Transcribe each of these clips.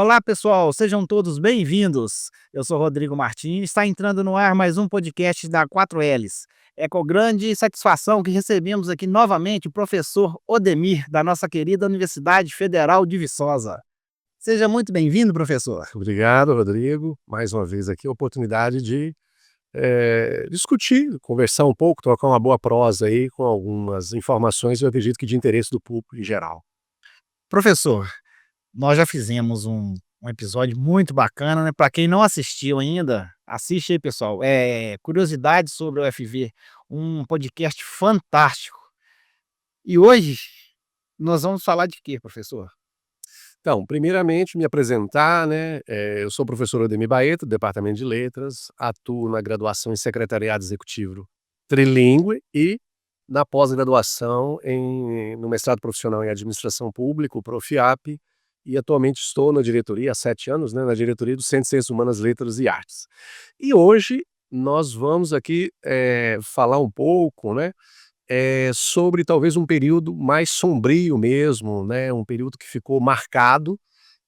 Olá, pessoal, sejam todos bem-vindos. Eu sou Rodrigo Martins, está entrando no ar mais um podcast da 4Ls. É com grande satisfação que recebemos aqui novamente o professor Odemir, da nossa querida Universidade Federal de Viçosa. Seja muito bem-vindo, professor. Obrigado, Rodrigo. Mais uma vez aqui a oportunidade de discutir, conversar um pouco, trocar uma boa prosa aí com algumas informações, eu acredito que de interesse do público em geral. Professor, nós já fizemos um episódio muito bacana, né? Para quem não assistiu ainda, assiste aí, pessoal. Curiosidades sobre o UFV, um podcast fantástico. E hoje nós vamos falar de quê, professor? Então, primeiramente, me apresentar, né? Eu sou o professor Odemir Baeta, do Departamento de Letras, atuo na graduação em Secretariado Executivo Trilingue e na pós-graduação no mestrado profissional em Administração Pública, o Profiap, e atualmente estou na diretoria, há 7 anos, né, na diretoria do Centro de Ciências Humanas, Letras e Artes. E hoje nós vamos aqui falar um pouco, né, sobre talvez um período mais sombrio mesmo, né, um período que ficou marcado,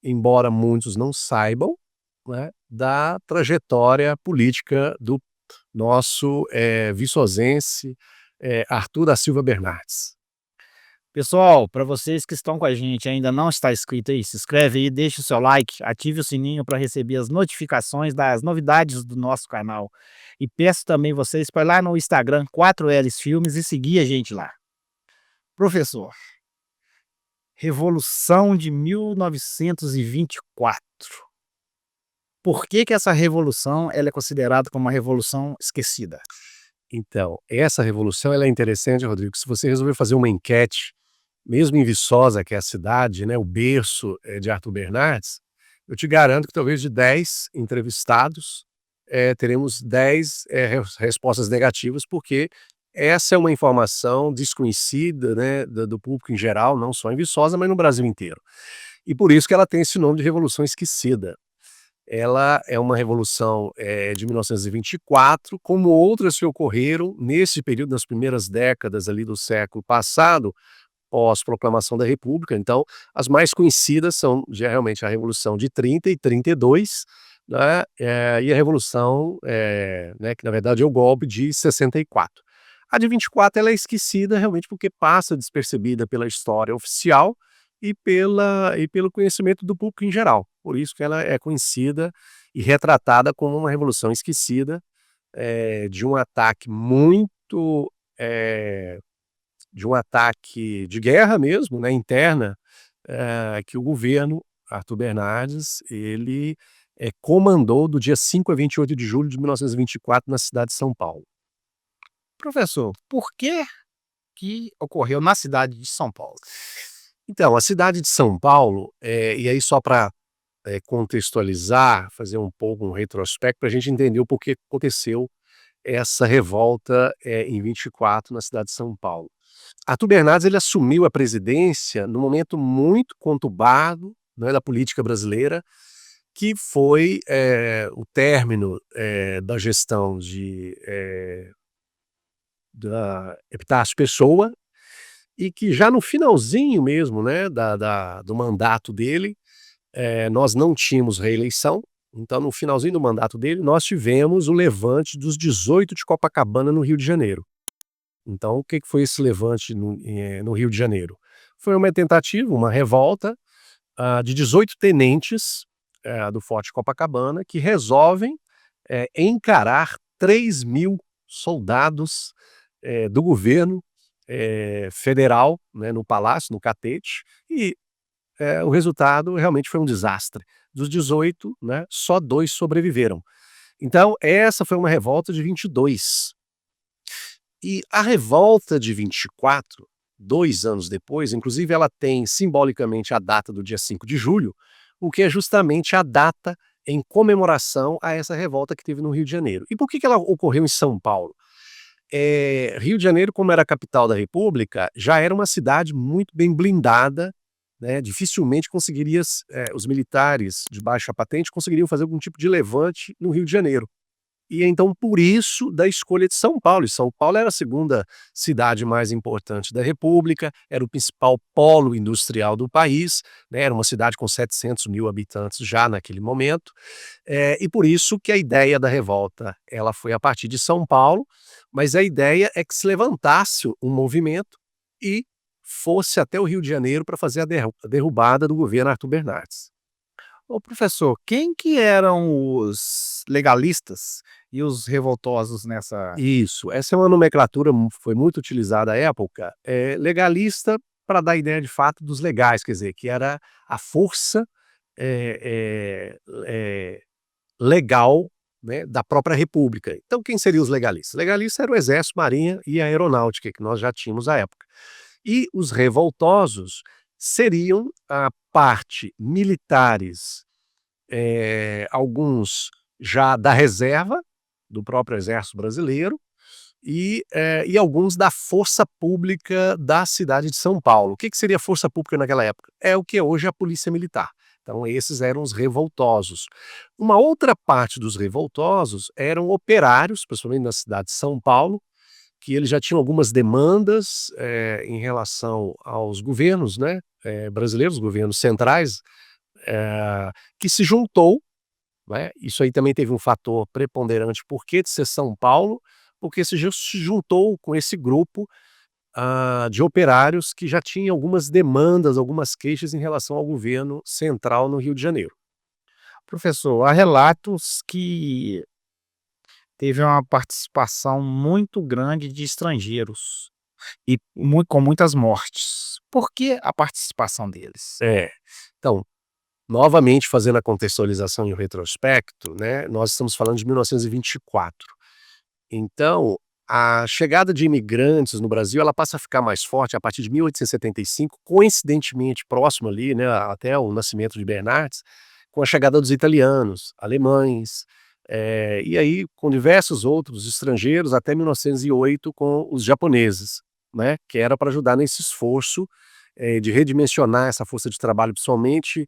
embora muitos não saibam, né, da trajetória política do nosso viçosense, Arthur da Silva Bernardes. Pessoal, para vocês que estão com a gente e ainda não está inscrito aí, se inscreve aí, deixe o seu like, ative o sininho para receber as notificações das novidades do nosso canal. E peço também vocês para ir lá no Instagram 4Ls Filmes e seguir a gente lá. Professor, Revolução de 1924. Por que que essa revolução ela é considerada como uma revolução esquecida? Então, essa revolução ela é interessante, Rodrigo, se você resolver fazer uma enquete, mesmo em Viçosa, que é a cidade, né, o berço, de Arthur Bernardes, eu te garanto que talvez de 10 entrevistados, teremos 10, respostas negativas, porque essa é uma informação desconhecida, né, do público em geral, não só em Viçosa, mas no Brasil inteiro. E por isso que ela tem esse nome de Revolução Esquecida. Ela é uma revolução, de 1924, como outras que ocorreram nesse período, nas primeiras décadas ali do século passado, pós-proclamação da República. Então, as mais conhecidas são realmente a Revolução de 30 e 32, né, e a Revolução, né, que na verdade é o golpe de 64. A de 24 ela é esquecida realmente porque passa despercebida pela história oficial e pelo conhecimento do público em geral. Por isso que ela é conhecida e retratada como uma revolução esquecida, de um ataque muito, de um ataque de guerra mesmo, né, interna, que o governo Arthur Bernardes, ele, comandou do dia 5 a 28 de julho de 1924 na cidade de São Paulo. Professor, por que ocorreu na cidade de São Paulo? Então, a cidade de São Paulo, e aí só para contextualizar, fazer um pouco um retrospecto para a gente entender o porquê aconteceu essa revolta, em 24 na cidade de São Paulo. Arthur Bernardes ele assumiu a presidência num momento muito conturbado, né, da política brasileira, que foi, o término, da gestão da Epitácio Pessoa, e que já no finalzinho mesmo, né, do mandato dele, nós não tínhamos reeleição, então no finalzinho do mandato dele nós tivemos o levante dos 18 de Copacabana no Rio de Janeiro. Então o que que foi esse levante no Rio de Janeiro? Foi uma tentativa, uma revolta, de 18 tenentes, do Forte Copacabana que resolvem, encarar 3.000 soldados, do governo, federal, né, no Palácio, no Catete, e o resultado realmente foi um desastre. Dos 18, né, só 2 sobreviveram. Então essa foi uma revolta de 22. E a revolta de 24, 2 anos depois, inclusive ela tem simbolicamente a data do dia 5 de julho, o que é justamente a data em comemoração a essa revolta que teve no Rio de Janeiro. E por que que ela ocorreu em São Paulo? Rio de Janeiro, como era a capital da república, já era uma cidade muito bem blindada, né, dificilmente os militares de baixa patente conseguiriam fazer algum tipo de levante no Rio de Janeiro. E então por isso da escolha de São Paulo, e São Paulo era a segunda cidade mais importante da república, era o principal polo industrial do país, né, era uma cidade com 700.000 habitantes já naquele momento, e por isso que a ideia da revolta, ela foi a partir de São Paulo, mas a ideia é que se levantasse um movimento e fosse até o Rio de Janeiro para fazer a derrubada do governo Arthur Bernardes. Ô professor, quem que eram os legalistas e os revoltosos nessa. Isso, essa é uma nomenclatura foi muito utilizada à época, legalista para dar a ideia de fato dos legais, quer dizer, que era a força, eh legal, né, da própria república. Então quem seriam os legalistas? Legalistas era o exército, marinha e a aeronáutica, que nós já tínhamos à época. E os revoltosos seriam a parte militares, alguns já da reserva, do próprio exército brasileiro, e alguns da força pública da cidade de São Paulo. O que seria força pública naquela época? É o que é hoje a polícia militar. Então esses eram os revoltosos. Uma outra parte dos revoltosos eram operários, principalmente na cidade de São Paulo, que eles já tinham algumas demandas, em relação aos governos, né, brasileiros, governos centrais, que se juntou, né, isso aí também teve um fator preponderante, por que de ser São Paulo, porque se juntou com esse grupo, de operários que já tinham algumas demandas, algumas queixas em relação ao governo central no Rio de Janeiro. Professor, há relatos que teve uma participação muito grande de estrangeiros e com muitas mortes. Por que a participação deles? É. Então, novamente fazendo a contextualização e o retrospecto, né, nós estamos falando de 1924. Então, a chegada de imigrantes no Brasil, ela passa a ficar mais forte a partir de 1875, coincidentemente próximo ali, né, até o nascimento de Bernardes, com a chegada dos italianos, alemães, e aí com diversos outros estrangeiros até 1908 com os japoneses, né, que era para ajudar nesse esforço, de redimensionar essa força de trabalho, principalmente,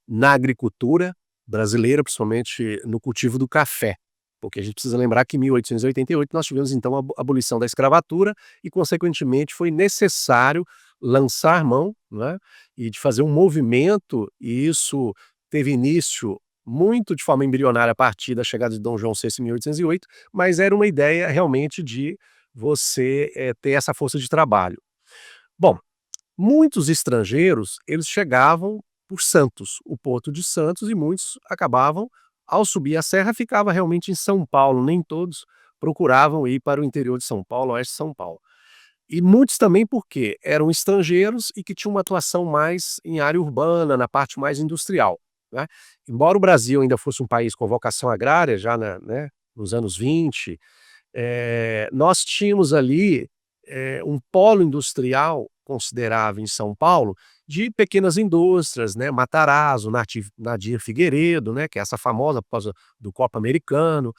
na agricultura brasileira, principalmente no cultivo do café. Porque a gente precisa lembrar que em 1888 nós tivemos então a abolição da escravatura e consequentemente foi necessário lançar mão, né, e de fazer um movimento, e isso teve início muito de forma embrionária a partir da chegada de Dom João VI em 1808, mas era uma ideia realmente de você, ter essa força de trabalho. Bom, muitos estrangeiros, eles chegavam por Santos, o Porto de Santos, e muitos acabavam, ao subir a serra, ficava realmente em São Paulo, nem todos procuravam ir para o interior de São Paulo, oeste de São Paulo. E muitos também porque eram estrangeiros e que tinham uma atuação mais em área urbana, na parte mais industrial, né. Embora o Brasil ainda fosse um país com vocação agrária, já né, nos anos 20, nós tínhamos ali, um polo industrial considerável em São Paulo, de pequenas indústrias, né, Matarazzo, Nadir Figueiredo, né, que é essa famosa por causa do Copa Americano.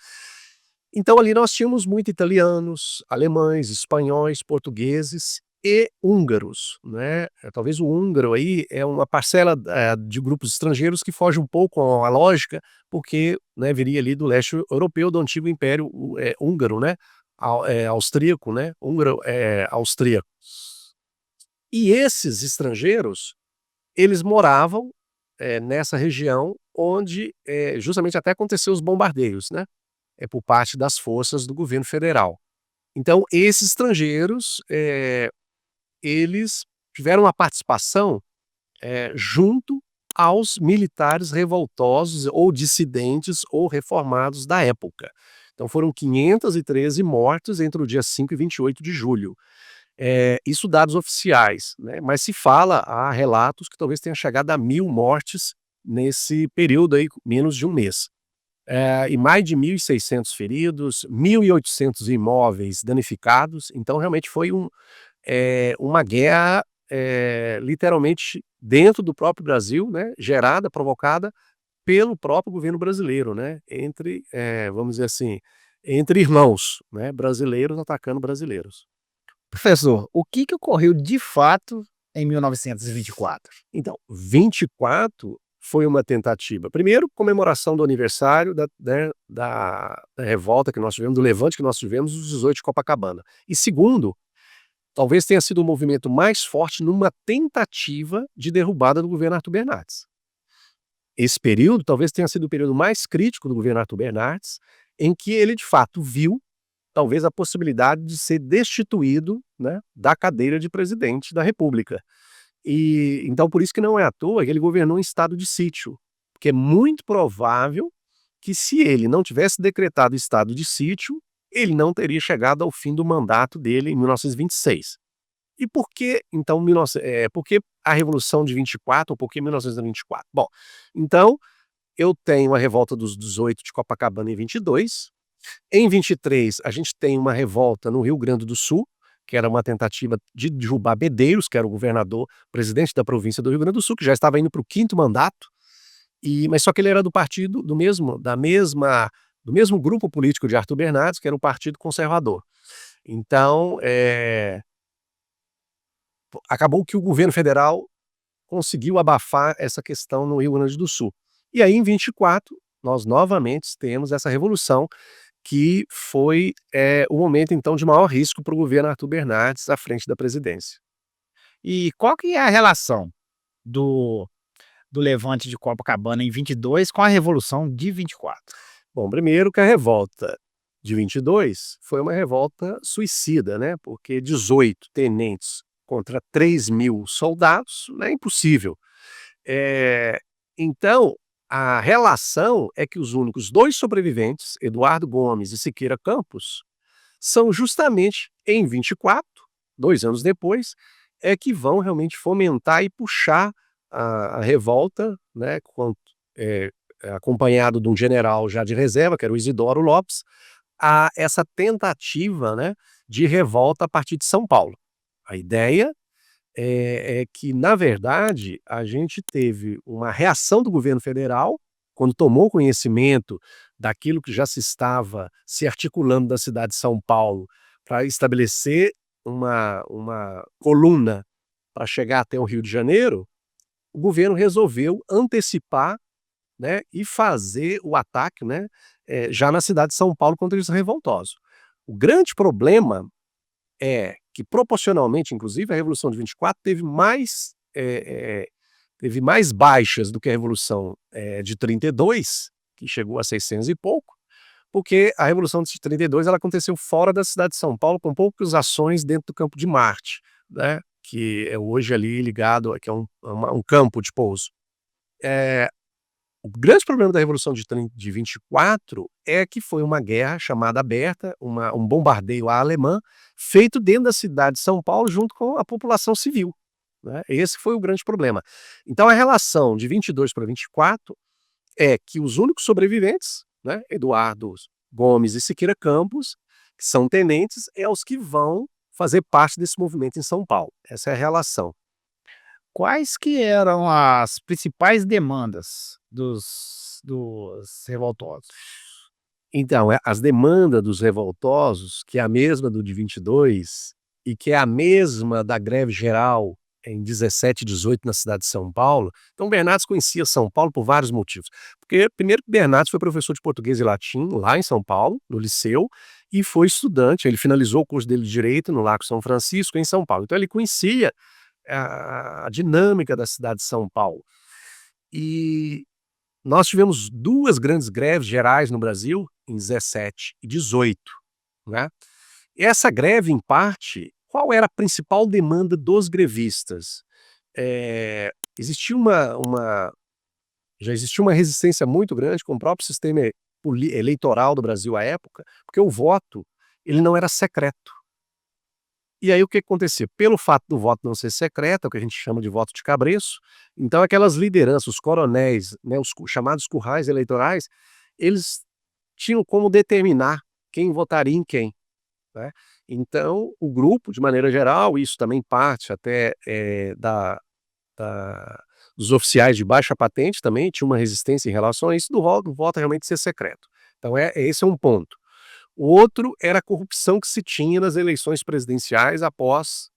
Então ali nós tínhamos muito italianos, alemães, espanhóis, portugueses e húngaros, né. Talvez o húngaro aí é uma parcela, de grupos estrangeiros que foge um pouco à lógica, porque, né, viria ali do leste europeu, do antigo império húngaro, né, austríaco, né, húngaro, austríaco. E esses estrangeiros, eles moravam, nessa região onde, justamente até aconteceu os bombardeios, né, por parte das forças do governo federal. Então esses estrangeiros, eles tiveram uma participação, junto aos militares revoltosos ou dissidentes ou reformados da época. Então foram 513 mortes entre o dia 5 e 28 de julho. Isso dados oficiais, né, mas se fala, há relatos que talvez tenha chegado a 1000 mortes nesse período aí, menos de um mês. E mais de 1.600 feridos, 1.800 imóveis danificados, então realmente foi uma guerra, literalmente dentro do próprio Brasil, né, gerada, provocada pelo próprio governo brasileiro, né, entre, vamos dizer assim, entre irmãos, né, brasileiros atacando brasileiros. Professor, o que que ocorreu de fato em 1924? Então, 24 foi uma tentativa? Primeiro, comemoração do aniversário da revolta que nós tivemos, do levante que nós tivemos, os 18 de Copacabana. E segundo, talvez tenha sido o movimento mais forte numa tentativa de derrubada do governo Arthur Bernardes. Esse período talvez tenha sido o período mais crítico do governo Arthur Bernardes, em que ele de fato viu talvez a possibilidade de ser destituído, né, da cadeira de presidente da República. E então por isso que não é à toa que ele governou em estado de sítio, porque é muito provável que se ele não tivesse decretado estado de sítio, ele não teria chegado ao fim do mandato dele em 1926. E por que então por que a Revolução de 24 ou por que 1924? Bom, então eu tenho a revolta dos 18 de Copacabana em 22. Em 23 a gente tem uma revolta no Rio Grande do Sul, que era uma tentativa de derrubar Medeiros, que era o governador, presidente da província do Rio Grande do Sul, que já estava indo para o 5º mandato, mas só que ele era do partido do mesmo grupo político de Arthur Bernardes, que era o Partido Conservador. Então, acabou que o governo federal conseguiu abafar essa questão no Rio Grande do Sul. E aí, em 24, nós novamente temos essa revolução, que foi o momento, então, de maior risco para o governo Arthur Bernardes à frente da presidência. E qual que é a relação do levante de Copacabana em 22 com a Revolução de 24? Bom, primeiro que a revolta de 22 foi uma revolta suicida, né? Porque 18 tenentes contra 3.000 soldados, né? Impossível. Então, a relação é que os únicos 2 sobreviventes, Eduardo Gomes e Siqueira Campos, são justamente em 24, 2 anos depois, que vão realmente fomentar e puxar a revolta, né, acompanhado de um general já de reserva, que era o Isidoro Lopes, a essa tentativa, né, de revolta a partir de São Paulo. A ideia é que, na verdade, a gente teve uma reação do governo federal, quando tomou conhecimento daquilo que já se estava se articulando da cidade de São Paulo para estabelecer uma coluna para chegar até o Rio de Janeiro, o governo resolveu antecipar, né, e fazer o ataque, né, já na cidade de São Paulo contra esses revoltosos. O grande problema é que, proporcionalmente, inclusive, a Revolução de 24 teve mais baixas do que a Revolução de 32, que chegou a 600 e pouco, porque a Revolução de 32 ela aconteceu fora da cidade de São Paulo, com poucas ações dentro do Campo de Marte, né, que é hoje ali ligado, que é um campo de pouso. O grande problema da Revolução de 24 é que foi uma guerra chamada aberta, um bombardeio à alemã, feito dentro da cidade de São Paulo junto com a população civil, né? Esse foi o grande problema. Então a relação de 22 para 24 é que os únicos sobreviventes, né, Eduardo Gomes e Siqueira Campos, que são tenentes, os que vão fazer parte desse movimento em São Paulo. Essa é a relação. Quais que eram as principais demandas dos revoltosos? Então, as demandas dos revoltosos, que é a mesma do de 22 e que é a mesma da greve geral em 17 e 18 na cidade de São Paulo. Então Bernardes conhecia São Paulo por vários motivos. Porque, primeiro, Bernardes foi professor de português e latim lá em São Paulo, no liceu, e foi estudante. Ele finalizou o curso dele de Direito no Largo São Francisco, em São Paulo. Então ele conhecia a dinâmica da cidade de São Paulo. E nós tivemos 2 grandes greves gerais no Brasil, em 17 e 18, né? E essa greve, em parte, qual era a principal demanda dos grevistas? Existia já existia uma resistência muito grande com o próprio sistema eleitoral do Brasil à época, porque o voto ele não era secreto. E aí o que acontecia? Pelo fato do voto não ser secreto, é o que a gente chama de voto de cabresto, então aquelas lideranças, os coronéis, né, os chamados currais eleitorais, eles tinham como determinar quem votaria em quem, né? Então o grupo, de maneira geral, isso também parte até dos oficiais de baixa patente também, tinha uma resistência em relação a isso, do voto realmente ser secreto. Então esse é um ponto. O outro era a corrupção que se tinha nas eleições presidenciais após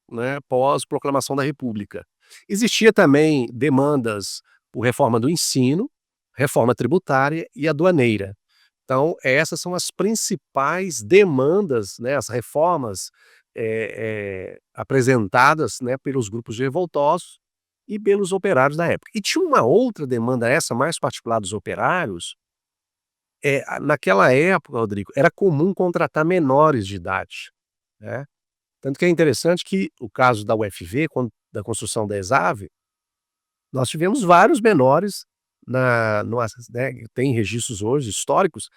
proclamação da República. Existia também demandas por reforma do ensino, reforma tributária e aduaneira. Então, essas são as principais demandas, né, as reformas apresentadas, né, pelos grupos de revoltosos e pelos operários da época. E tinha uma outra demanda, essa mais particular dos operários. Naquela época, Rodrigo, era comum contratar menores de idade, né? Tanto que é interessante que o caso da UFV, da construção da ESAV, nós tivemos vários menores né, tem registros hoje históricos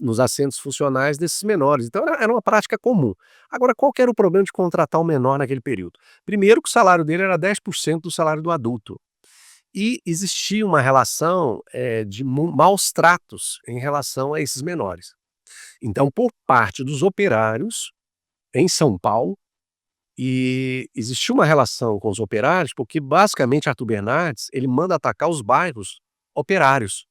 nos assentos funcionais desses menores. Então era uma prática comum. Agora, qual que era o problema de contratar um menor naquele período? Primeiro que o salário dele era 10% do salário do adulto. E existia uma relação de maus tratos em relação a esses menores. Então, por parte dos operários em São Paulo, e existia uma relação com os operários, porque basicamente Arthur Bernardes ele manda atacar os bairros operários.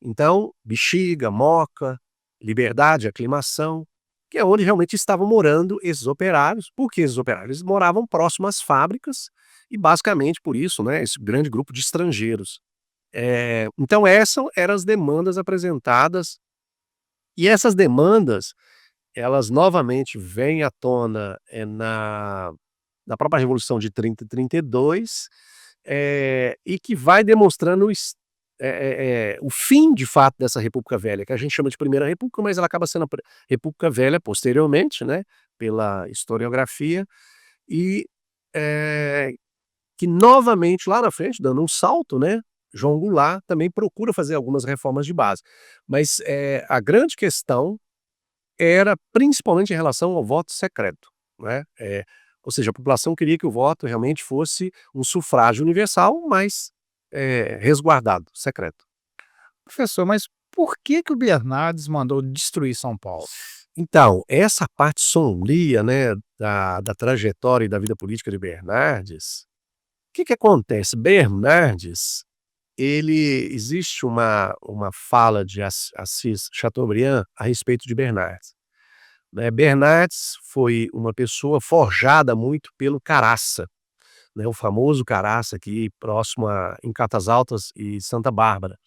Então, Bexiga, Moca, Liberdade, Aclimação, que é onde realmente estavam morando esses operários, porque esses operários moravam próximo às fábricas e basicamente por isso, né, esse grande grupo de estrangeiros. Então essas eram as demandas apresentadas, e essas demandas, elas novamente vêm à tona na própria Revolução de 30 e 32, e que vai demonstrando o fim de fato dessa República Velha, que a gente chama de Primeira República, mas ela acaba sendo a República Velha posteriormente, né, pela historiografia, e que novamente lá na frente, dando um salto, né, João Goulart também procura fazer algumas reformas de base. Mas a grande questão era principalmente em relação ao voto secreto, né? Ou seja, a população queria que o voto realmente fosse um sufrágio universal, mas resguardado, secreto. Professor, mas por que que o Bernardes mandou destruir São Paulo? Então, essa parte sombria, né, da trajetória e da vida política de Bernardes, o que que acontece? Bernardes, existe uma fala de Assis Chateaubriand a respeito de Bernardes, né. Bernardes foi uma pessoa forjada muito pelo Caraça, né, o famoso Caraça aqui próximo em Catas Altas e Santa Bárbara.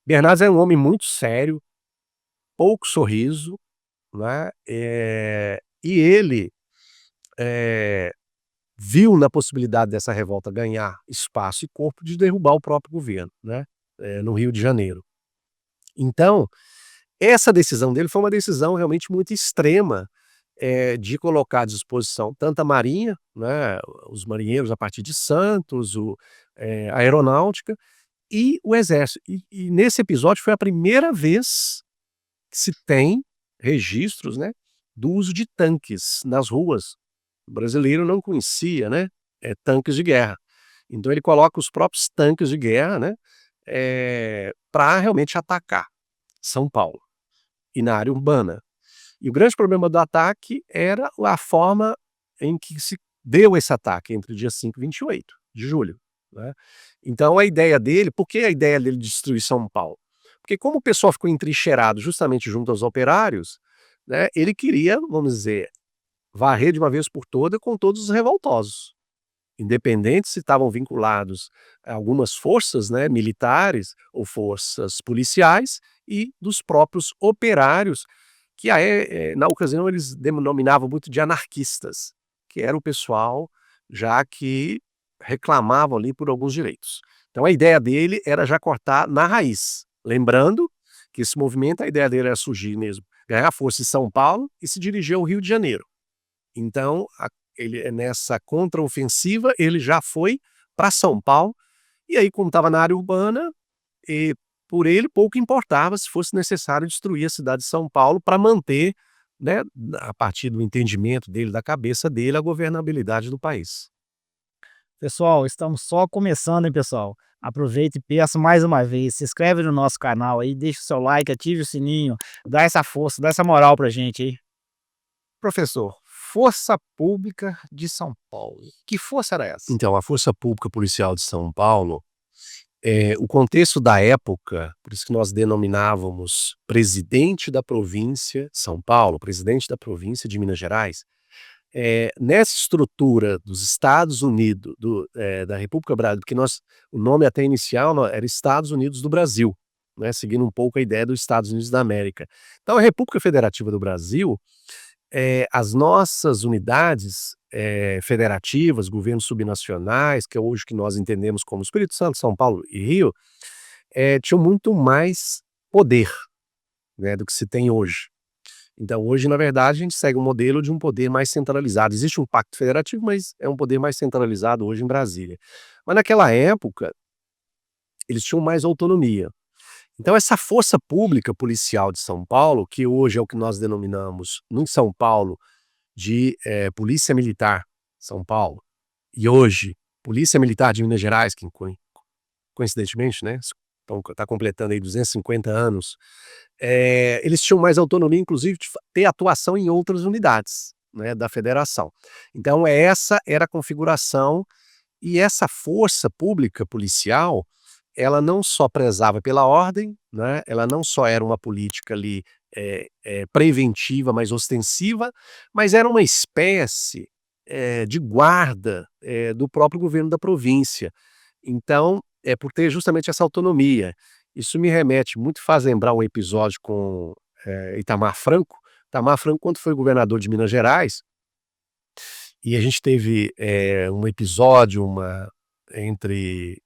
Bernardes é um homem muito sério, pouco sorriso, né, e ele viu na possibilidade dessa revolta ganhar espaço e corpo de derrubar o próprio governo, né, no Rio de Janeiro. Então, essa decisão dele foi uma decisão realmente muito extrema, de colocar à disposição tanto a marinha, né, os marinheiros a partir de Santos, a aeronáutica e o exército. E nesse episódio foi a primeira vez que se tem registros, né, do uso de tanques nas ruas. O brasileiro não conhecia, né, tanques de guerra. Então ele coloca os próprios tanques de guerra, né, pra realmente atacar São Paulo, e na área urbana. E o grande problema do ataque era a forma em que se deu esse ataque, entre o dia 5 e 28 de julho, né. Então a ideia dele, por que a ideia dele de destruir São Paulo? Porque como o pessoal ficou entrincheirado justamente junto aos operários, né, ele queria, vamos dizer, varrer de uma vez por toda com todos os revoltosos, independente se estavam vinculados a algumas forças, né, militares ou forças policiais, e dos próprios operários, que na ocasião eles denominavam muito de anarquistas, que era o pessoal já que reclamavam ali por alguns direitos. Então a ideia dele era já cortar na raiz, lembrando que esse movimento, a ideia dele era surgir mesmo, ganhar força em São Paulo e se dirigir ao Rio de Janeiro. Então, ele nessa contraofensiva, ele já foi para São Paulo, e aí como estava na área urbana, por ele pouco importava se fosse necessário destruir a cidade de São Paulo para manter, né, a partir do entendimento dele, da cabeça dele, a governabilidade do país. Pessoal, estamos só começando, hein, pessoal? Aproveita e peço mais uma vez, se inscreve no nosso canal aí, deixa o seu like, ative o sininho, dá essa força, dá essa moral pra gente aí. Professor, Força Pública de São Paulo. Que força era essa? Então, a Força Pública Policial de São Paulo, o contexto da época, por isso que nós denominávamos presidente da província São Paulo, presidente da província de Minas Gerais, Nessa estrutura dos Estados Unidos, da República Brasileira, porque o nome até inicial era Estados Unidos do Brasil, né, seguindo um pouco a ideia dos Estados Unidos da América. Então a República Federativa do Brasil, as nossas unidades, federativas, governos subnacionais, que é hoje que nós entendemos como Espírito Santo, São Paulo e Rio, tinham muito mais poder, né, do que se tem hoje. Então hoje, na verdade, a gente segue um modelo de um poder mais centralizado. Existe um pacto federativo, mas é um poder mais centralizado hoje em Brasília. Mas naquela época, eles tinham mais autonomia. Então essa força pública policial de São Paulo, que hoje é o que nós denominamos, em São Paulo, de Polícia Militar São Paulo, e hoje Polícia Militar de Minas Gerais, que coincidentemente, né, está completando aí 250 anos, eles tinham mais autonomia, inclusive, de ter atuação em outras unidades, né, da federação. Então essa era a configuração, e essa força pública policial, ela não só prezava pela ordem, né, ela não só era uma política ali, preventiva, mas ostensiva, mas era uma espécie, de guarda, do próprio governo da província. Então, por ter justamente essa autonomia. Isso me remete muito, faz lembrar um episódio com, Itamar Franco. Itamar Franco, quando foi governador de Minas Gerais, e a gente teve, um episódio entre,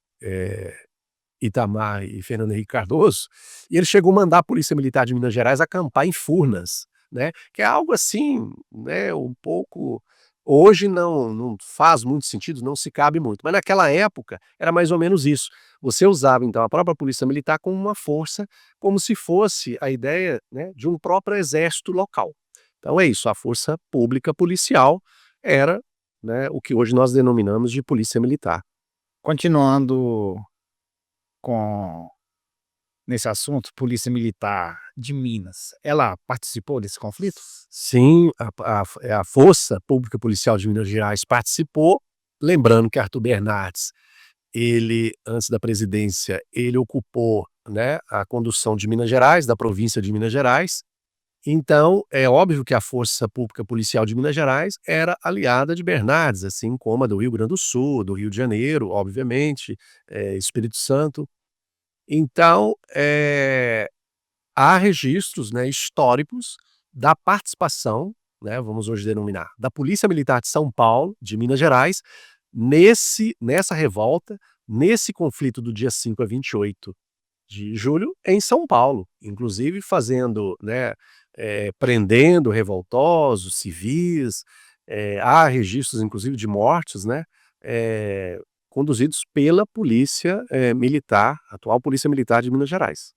Itamar e Fernando Henrique Cardoso, e ele chegou a mandar a Polícia Militar de Minas Gerais acampar em Furnas, né, que é algo assim, né, um pouco, hoje não faz muito sentido, não se cabe muito, mas naquela época era mais ou menos isso. Você usava então a própria Polícia Militar como uma força, como se fosse a ideia, né, de um próprio exército local. Então é isso, a força pública policial era, né, o que hoje nós denominamos de Polícia Militar. Continuando com nesse assunto, Polícia Militar de Minas, ela participou desse conflito? Sim, a Força Pública Policial de Minas Gerais participou, lembrando que Arthur Bernardes, ele, antes da presidência, ele ocupou, né, a condução de Minas Gerais, da província de Minas Gerais. Então, é óbvio que a Força Pública Policial de Minas Gerais era aliada de Bernardes, assim como a do Rio Grande do Sul, do Rio de Janeiro, obviamente, Espírito Santo. Então, há registros, né, históricos da participação, né, vamos hoje denominar, da Polícia Militar de São Paulo, de Minas Gerais, nessa revolta, nesse conflito do dia 5 a 28 de julho em São Paulo, inclusive fazendo, né, prendendo revoltosos, civis, há registros inclusive de mortes, né, conduzidos pela polícia, militar, atual Polícia Militar de Minas Gerais.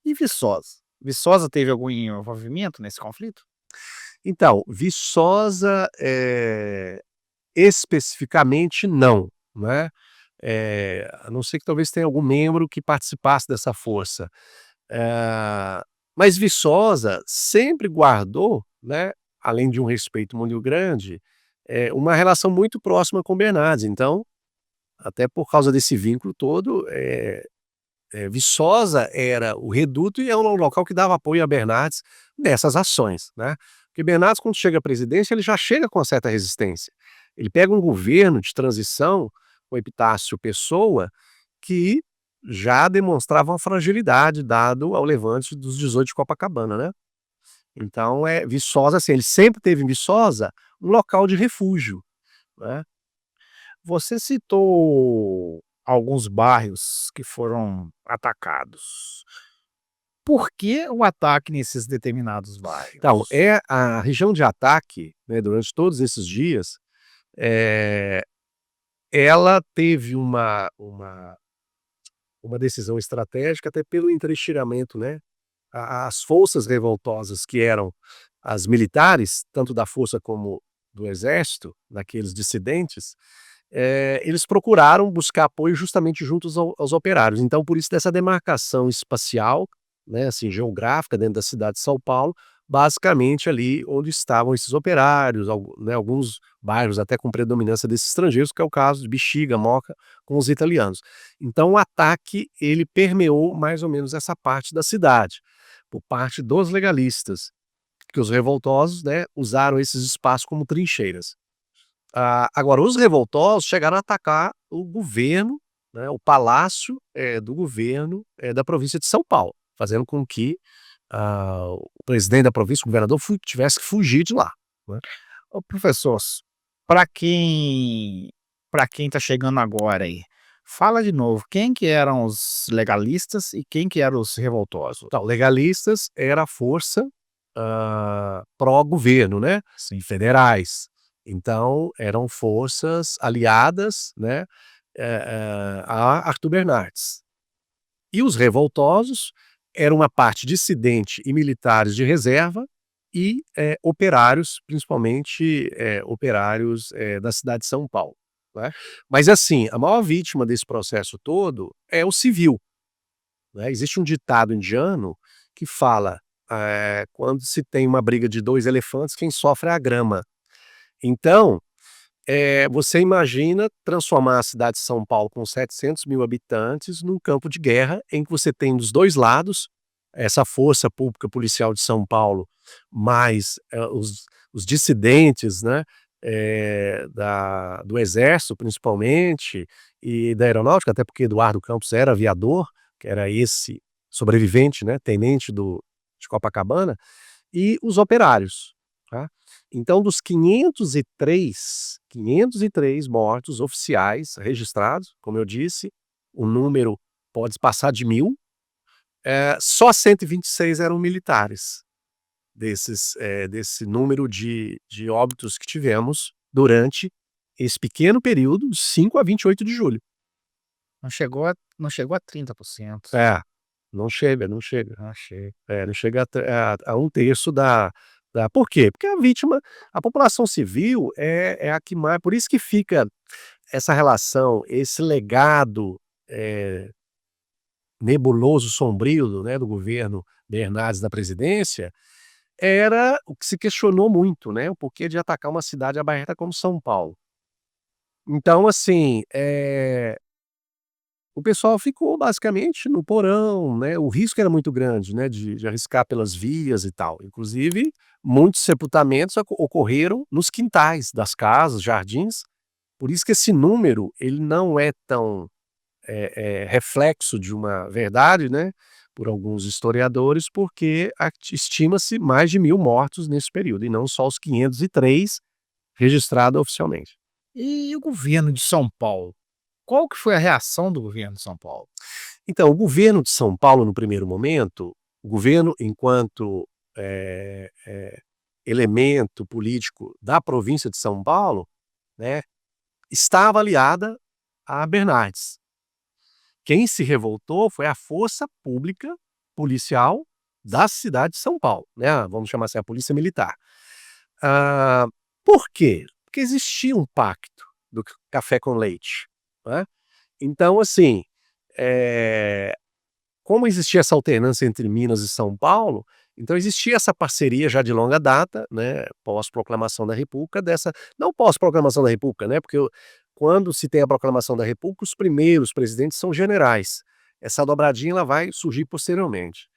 E Viçosa? Viçosa teve algum envolvimento nesse conflito? Então, Viçosa, especificamente não, né, a não ser que talvez tenha algum membro que participasse dessa força. Mas Viçosa sempre guardou, né, além de um respeito muito grande, uma relação muito próxima com Bernardes. Então, até por causa desse vínculo todo, Viçosa era o reduto e é um local que dava apoio a Bernardes nessas ações, né. Porque Bernardes, quando chega à presidência, ele já chega com certa resistência. Ele pega um governo de transição, com Epitácio Pessoa, que já demonstrava uma fragilidade dado ao levante dos 18 de Copacabana, né. Então, Viçosa, assim, ele sempre teve em Viçosa um local de refúgio, né. Você citou alguns bairros que foram atacados. Por que o ataque nesses determinados Então, bairros? a região de ataque, né, durante todos esses dias, eh, ela teve uma decisão estratégica, até pelo entrecheiramento, né. As forças revoltosas, que eram as militares, tanto da força como do exército, daqueles dissidentes, eles procuraram buscar apoio justamente juntos aos operários. Então, por isso dessa demarcação espacial, né, assim, geográfica dentro da cidade de São Paulo, basicamente ali onde estavam esses operários, né, alguns bairros até com predominância desses estrangeiros, que é o caso de Bexiga, Moca, com os italianos. Então o ataque, ele permeou mais ou menos essa parte da cidade, por parte dos legalistas. porque os revoltosos, né, usaram esses espaços como trincheiras. Agora, os revoltosos chegaram a atacar o governo, né, o palácio do governo da província de São Paulo, fazendo com que o presidente da província, o governador, tivesse que fugir de lá, né. Ô professor, para quem está chegando agora aí, fala de novo, quem que eram os legalistas e quem que eram os revoltosos? Então, legalistas era a força pró-governo, né, Sim. federais. Então, eram forças aliadas, né, a Arthur Bernardes. E os revoltosos eram uma parte dissidente e militares de reserva e operários, principalmente operários da cidade de São Paulo, né. Mas assim, a maior vítima desse processo todo é o civil, né. Existe um ditado indiano que fala, quando se tem uma briga de 2 elefantes, quem sofre é a grama. Então, você imagina transformar a cidade de São Paulo com 700.000 habitantes num campo de guerra em que você tem dos 2 lados essa força pública policial de São Paulo, mais os dissidentes, né, do exército principalmente, e da aeronáutica, até porque Eduardo Campos era aviador, que era esse sobrevivente, né, tenente de Copacabana, e os operários, tá. Então dos 503 mortos oficiais registrados, como eu disse, o número pode passar de 1.000, só 126 eram militares, desse número de óbitos que tivemos durante esse pequeno período, de 5 a 28 de julho. Não chegou a 30%. É, não chega, não chega. Achei. Não chega a 1/3 da por quê? Porque a população civil é a que mais, por isso que fica essa relação, esse legado, nebuloso, sombrio, né, do governo Bernardes na presidência, era o que se questionou muito, né, o porquê de atacar uma cidade aberta como São Paulo. Então assim, o pessoal ficou basicamente no porão, né, o risco era muito grande, né, de arriscar pelas vias e tal. Inclusive, muitos sepultamentos ocorreram nos quintais das casas, jardins, por isso que esse número, ele não é tão, reflexo de uma verdade, né, por alguns historiadores, porque estima-se mais de 1.000 mortos nesse período, e não só os 503 registrados oficialmente. E o governo de São Paulo? Qual que foi a reação do governo de São Paulo? Então, o governo de São Paulo, no primeiro momento, o governo enquanto elemento político da província de São Paulo, né, estava aliada a Bernardes. Quem se revoltou foi a força pública policial da cidade de São Paulo, né, vamos chamar assim, a polícia militar. Ah, por quê? Porque existia um pacto do café com leite, né. Então assim, como existia essa alternância entre Minas e São Paulo, então existia essa parceria já de longa data, né, pós-proclamação da República, não pós-proclamação da República, né, porque quando se tem a proclamação da República, os primeiros presidentes são generais. Essa dobradinha ela vai surgir posteriormente.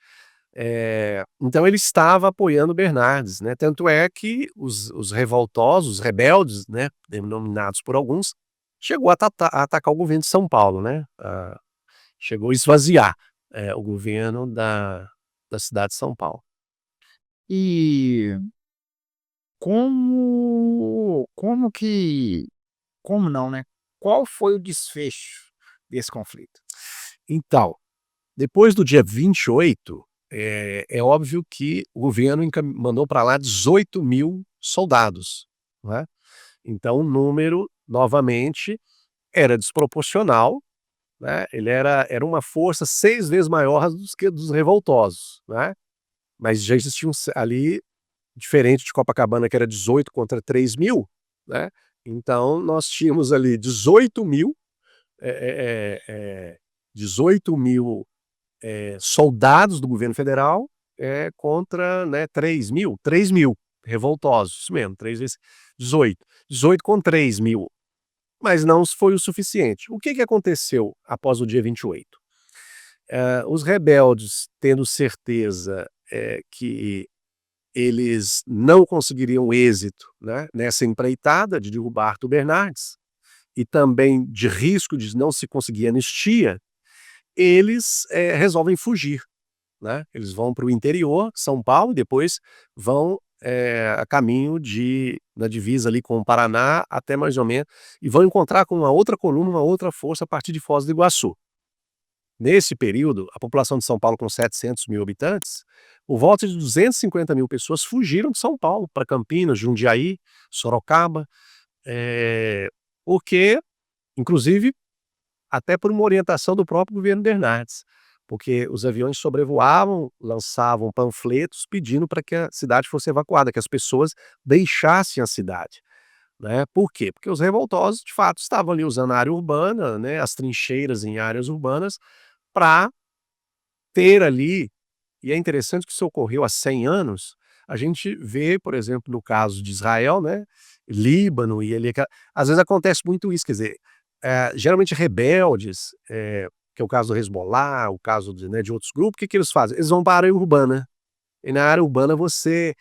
Então ele estava apoiando Bernardes, né, tanto é que os revoltosos, os rebeldes, né, denominados por alguns, chegou a atacar o governo de São Paulo, né, chegou a esvaziar o governo da cidade de São Paulo. E como não, né, qual foi o desfecho desse conflito? Então, depois do dia 28, é óbvio que o governo mandou para lá 18.000 soldados, né. Então o número, novamente, era desproporcional, né, ele era uma força 6 vezes maior dos revoltosos, né, mas já existiam ali, diferente de Copacabana que era 18 contra 3.000, né, então nós tínhamos ali 18.000, eh eh eh 18.000 soldados do governo federal, contra, né, 3.000 revoltosos, isso mesmo, 3 vezes 18, 18 com 3.000, mas não foi o suficiente. O que que aconteceu após o dia 28? Os rebeldes, tendo certeza, que eles não conseguiriam êxito, né, nessa empreitada de derrubar Arthur Bernardes, e também de risco de não se conseguir anistia, eles resolvem fugir, né? Eles vão para o interior, São Paulo, e depois vão a caminho na divisa ali com o Paraná, até mais ou menos, e vão encontrar com uma outra coluna, uma outra força a partir de Foz do Iguaçu. Nesse período, a população de São Paulo com 700 mil habitantes, por volta de 250 mil pessoas fugiram de São Paulo para Campinas, Jundiaí, Sorocaba, porque, inclusive, até por uma orientação do próprio governo Bernardes, porque os aviões sobrevoavam, lançavam panfletos pedindo para que a cidade fosse evacuada, que as pessoas deixassem a cidade, né. Por quê? Porque os revoltosos, de fato, estavam ali usando a área urbana, né, as trincheiras em áreas urbanas, para ter ali, e é interessante que isso ocorreu há 100 anos, a gente vê, por exemplo, no caso de Israel, né, Líbano e ali às vezes acontece muito isso, quer dizer, geralmente rebeldes, que é o caso do Hezbollah, o caso de outros grupos, o que que eles fazem? Eles vão para a área urbana, e na área urbana você,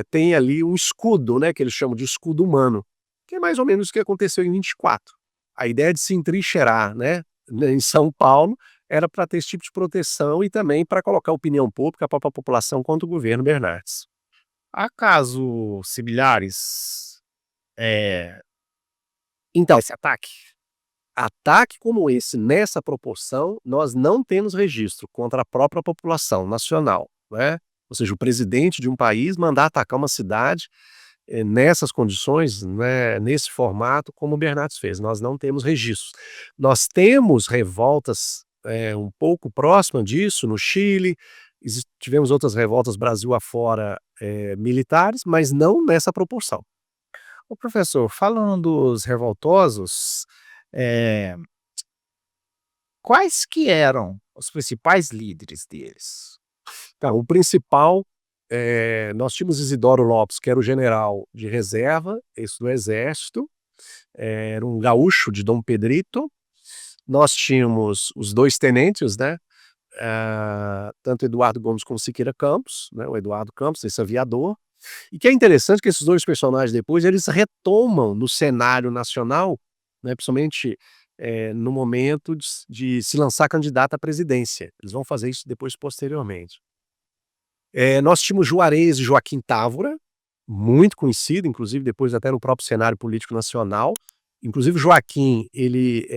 tem ali um escudo, né, que eles chamam de escudo humano, que é mais ou menos o que aconteceu em 24. A ideia de se entrincheirar, né, em São Paulo, era para ter esse tipo de proteção e também para colocar a opinião pública, a própria população contra o governo Bernardes. Há casos similares, eh, Então, esse ataque? ataque como esse, nessa proporção, nós não temos registro contra a própria população nacional, né. Ou seja, o presidente de um país mandar atacar uma cidade, nessas condições, né, nesse formato como o Bernardes fez, nós não temos registros. Nós temos revoltas, um pouco próxima disso no Chile, tivemos outras revoltas Brasil afora, militares, mas não nessa proporção. Ô professor, falando dos revoltosos, eh, quais que eram os principais líderes deles? Tá, o principal, nós tínhamos Isidoro Lopes, que era o general de reserva, esse do exército, era um gaúcho de Dom Pedrito. Nós tínhamos os 2 tenentes, né, tanto Eduardo Gomes como Siqueira Campos, né, o Eduardo Campos, esse aviador. E que é interessante que esses 2 personagens depois eles retomam no cenário nacional, né, principalmente, no momento de se lançar candidato à presidência. Eles vão fazer isso depois posteriormente. Nós tínhamos Juarez e Joaquim Távora, muito conhecido, inclusive depois até no próprio cenário político nacional. Inclusive Joaquim, ele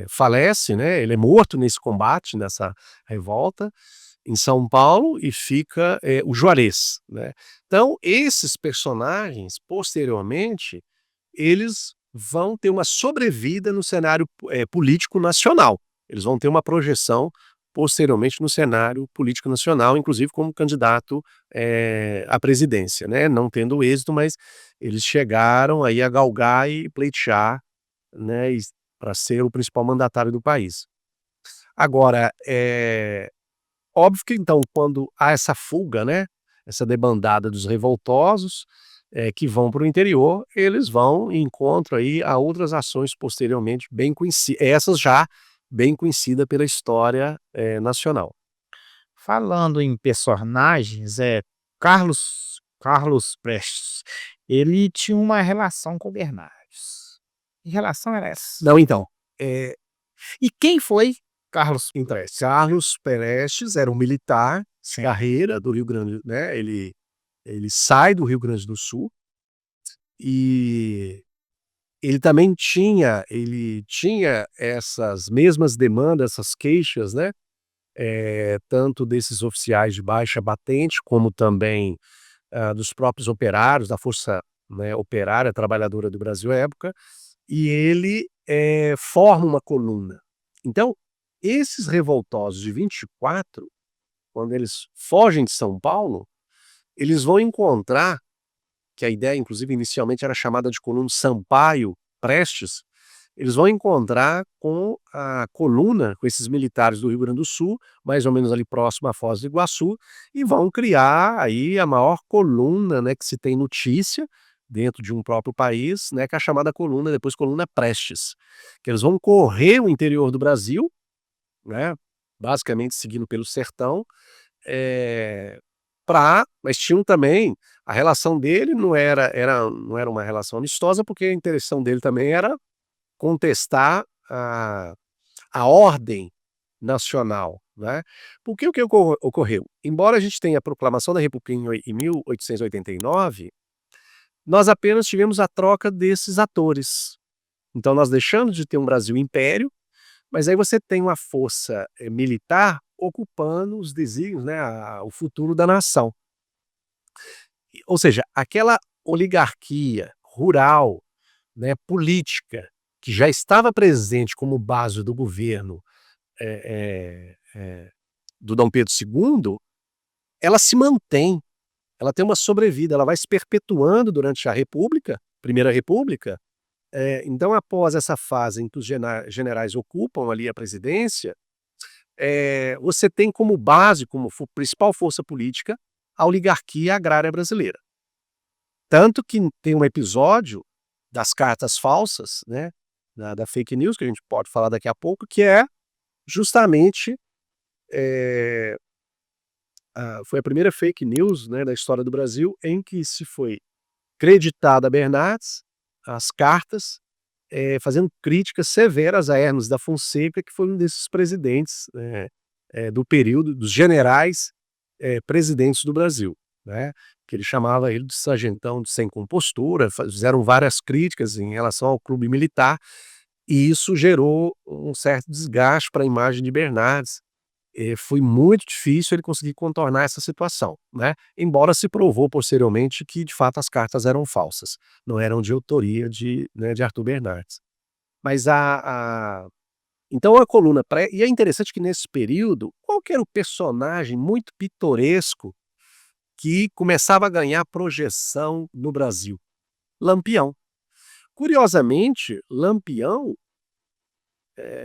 falece, né, ele é morto nesse combate, nessa revolta, em São Paulo, e fica, o Juarez, né. Então esses personagens, posteriormente, eles vão ter uma sobrevida no cenário político nacional. Eles vão ter uma projeção posteriormente no cenário político nacional, inclusive como candidato, à presidência, né, não tendo êxito, mas eles chegaram aí a galgar e pleitear, né, para ser o principal mandatário do país. Agora, óbvio que então quando há essa fuga, né, essa debandada dos revoltosos, que vão para o interior, eles vão e encontram aí a outras ações posteriormente bem conhecidas, essas já bem conhecida pela história, nacional. Falando em personagens, Carlos Prestes, ele tinha uma relação com Bernardes. Que relação era essa? Não, então, eh, E quem foi Carlos então, Prestes? Carlos Prestes era um militar de Sim. carreira do Rio Grande, né, ele sai do Rio Grande do Sul, e ele tinha essas mesmas demandas, essas queixas, né, tanto desses oficiais de baixa batente, como também, dos próprios operários, da força, né, operária trabalhadora do Brasil à época, e ele, forma uma coluna. Então, esses revoltosos de 24, quando eles fogem de São Paulo, eles vão encontrar, que a ideia inclusive inicialmente era chamada de coluna Sampaio Prestes, eles vão encontrar com a coluna, com esses militares do Rio Grande do Sul, mais ou menos ali próximo à Foz do Iguaçu, e vão criar aí a maior coluna, né, que se tem notícia dentro de um próprio país, né, que é a chamada coluna, depois coluna Prestes, que eles vão correr o interior do Brasil, né, basicamente seguindo pelo sertão, mas tinham também a relação dele não era uma relação amistosa, porque a intenção dele também era contestar a ordem nacional, né. Porque o que ocorreu? Embora a gente tenha a proclamação da República em 1889, nós apenas tivemos a troca desses atores. Então nós deixamos de ter um Brasil império, mas aí você tem uma força, militar ocupando os desígnios, né, o futuro da nação. Ou seja, aquela oligarquia rural, né, política, que já estava presente como base do governo, do Dom Pedro II, ela se mantém, ela tem uma sobrevida, ela vai se perpetuando durante a República, Primeira República. Então após essa fase em que os generais ocupam ali a presidência, você tem como base, como principal força política, a oligarquia agrária brasileira. Tanto que tem um episódio das cartas falsas, né, da fake news, que a gente pode falar daqui a pouco, que é justamente, foi a primeira fake news, né, da história do Brasil em que se foi creditada a Bernardes as cartas, fazendo críticas severas a Hermes da Fonseca, que foi um desses presidentes, do período, dos generais, presidentes do Brasil, né, que ele chamava ele de sargentão de sem compostura, fizeram várias críticas em relação ao clube militar, e isso gerou um certo desgaste para a imagem de Bernardes. Foi muito difícil ele conseguir contornar essa situação, né, embora se provou posteriormente que de fato as cartas eram falsas, não eram de autoria de Arthur Bernardes. Mas então a coluna pré e é interessante que nesse período, qual que era o personagem muito pitoresco que começava a ganhar projeção no Brasil? Lampião. Curiosamente, Lampião,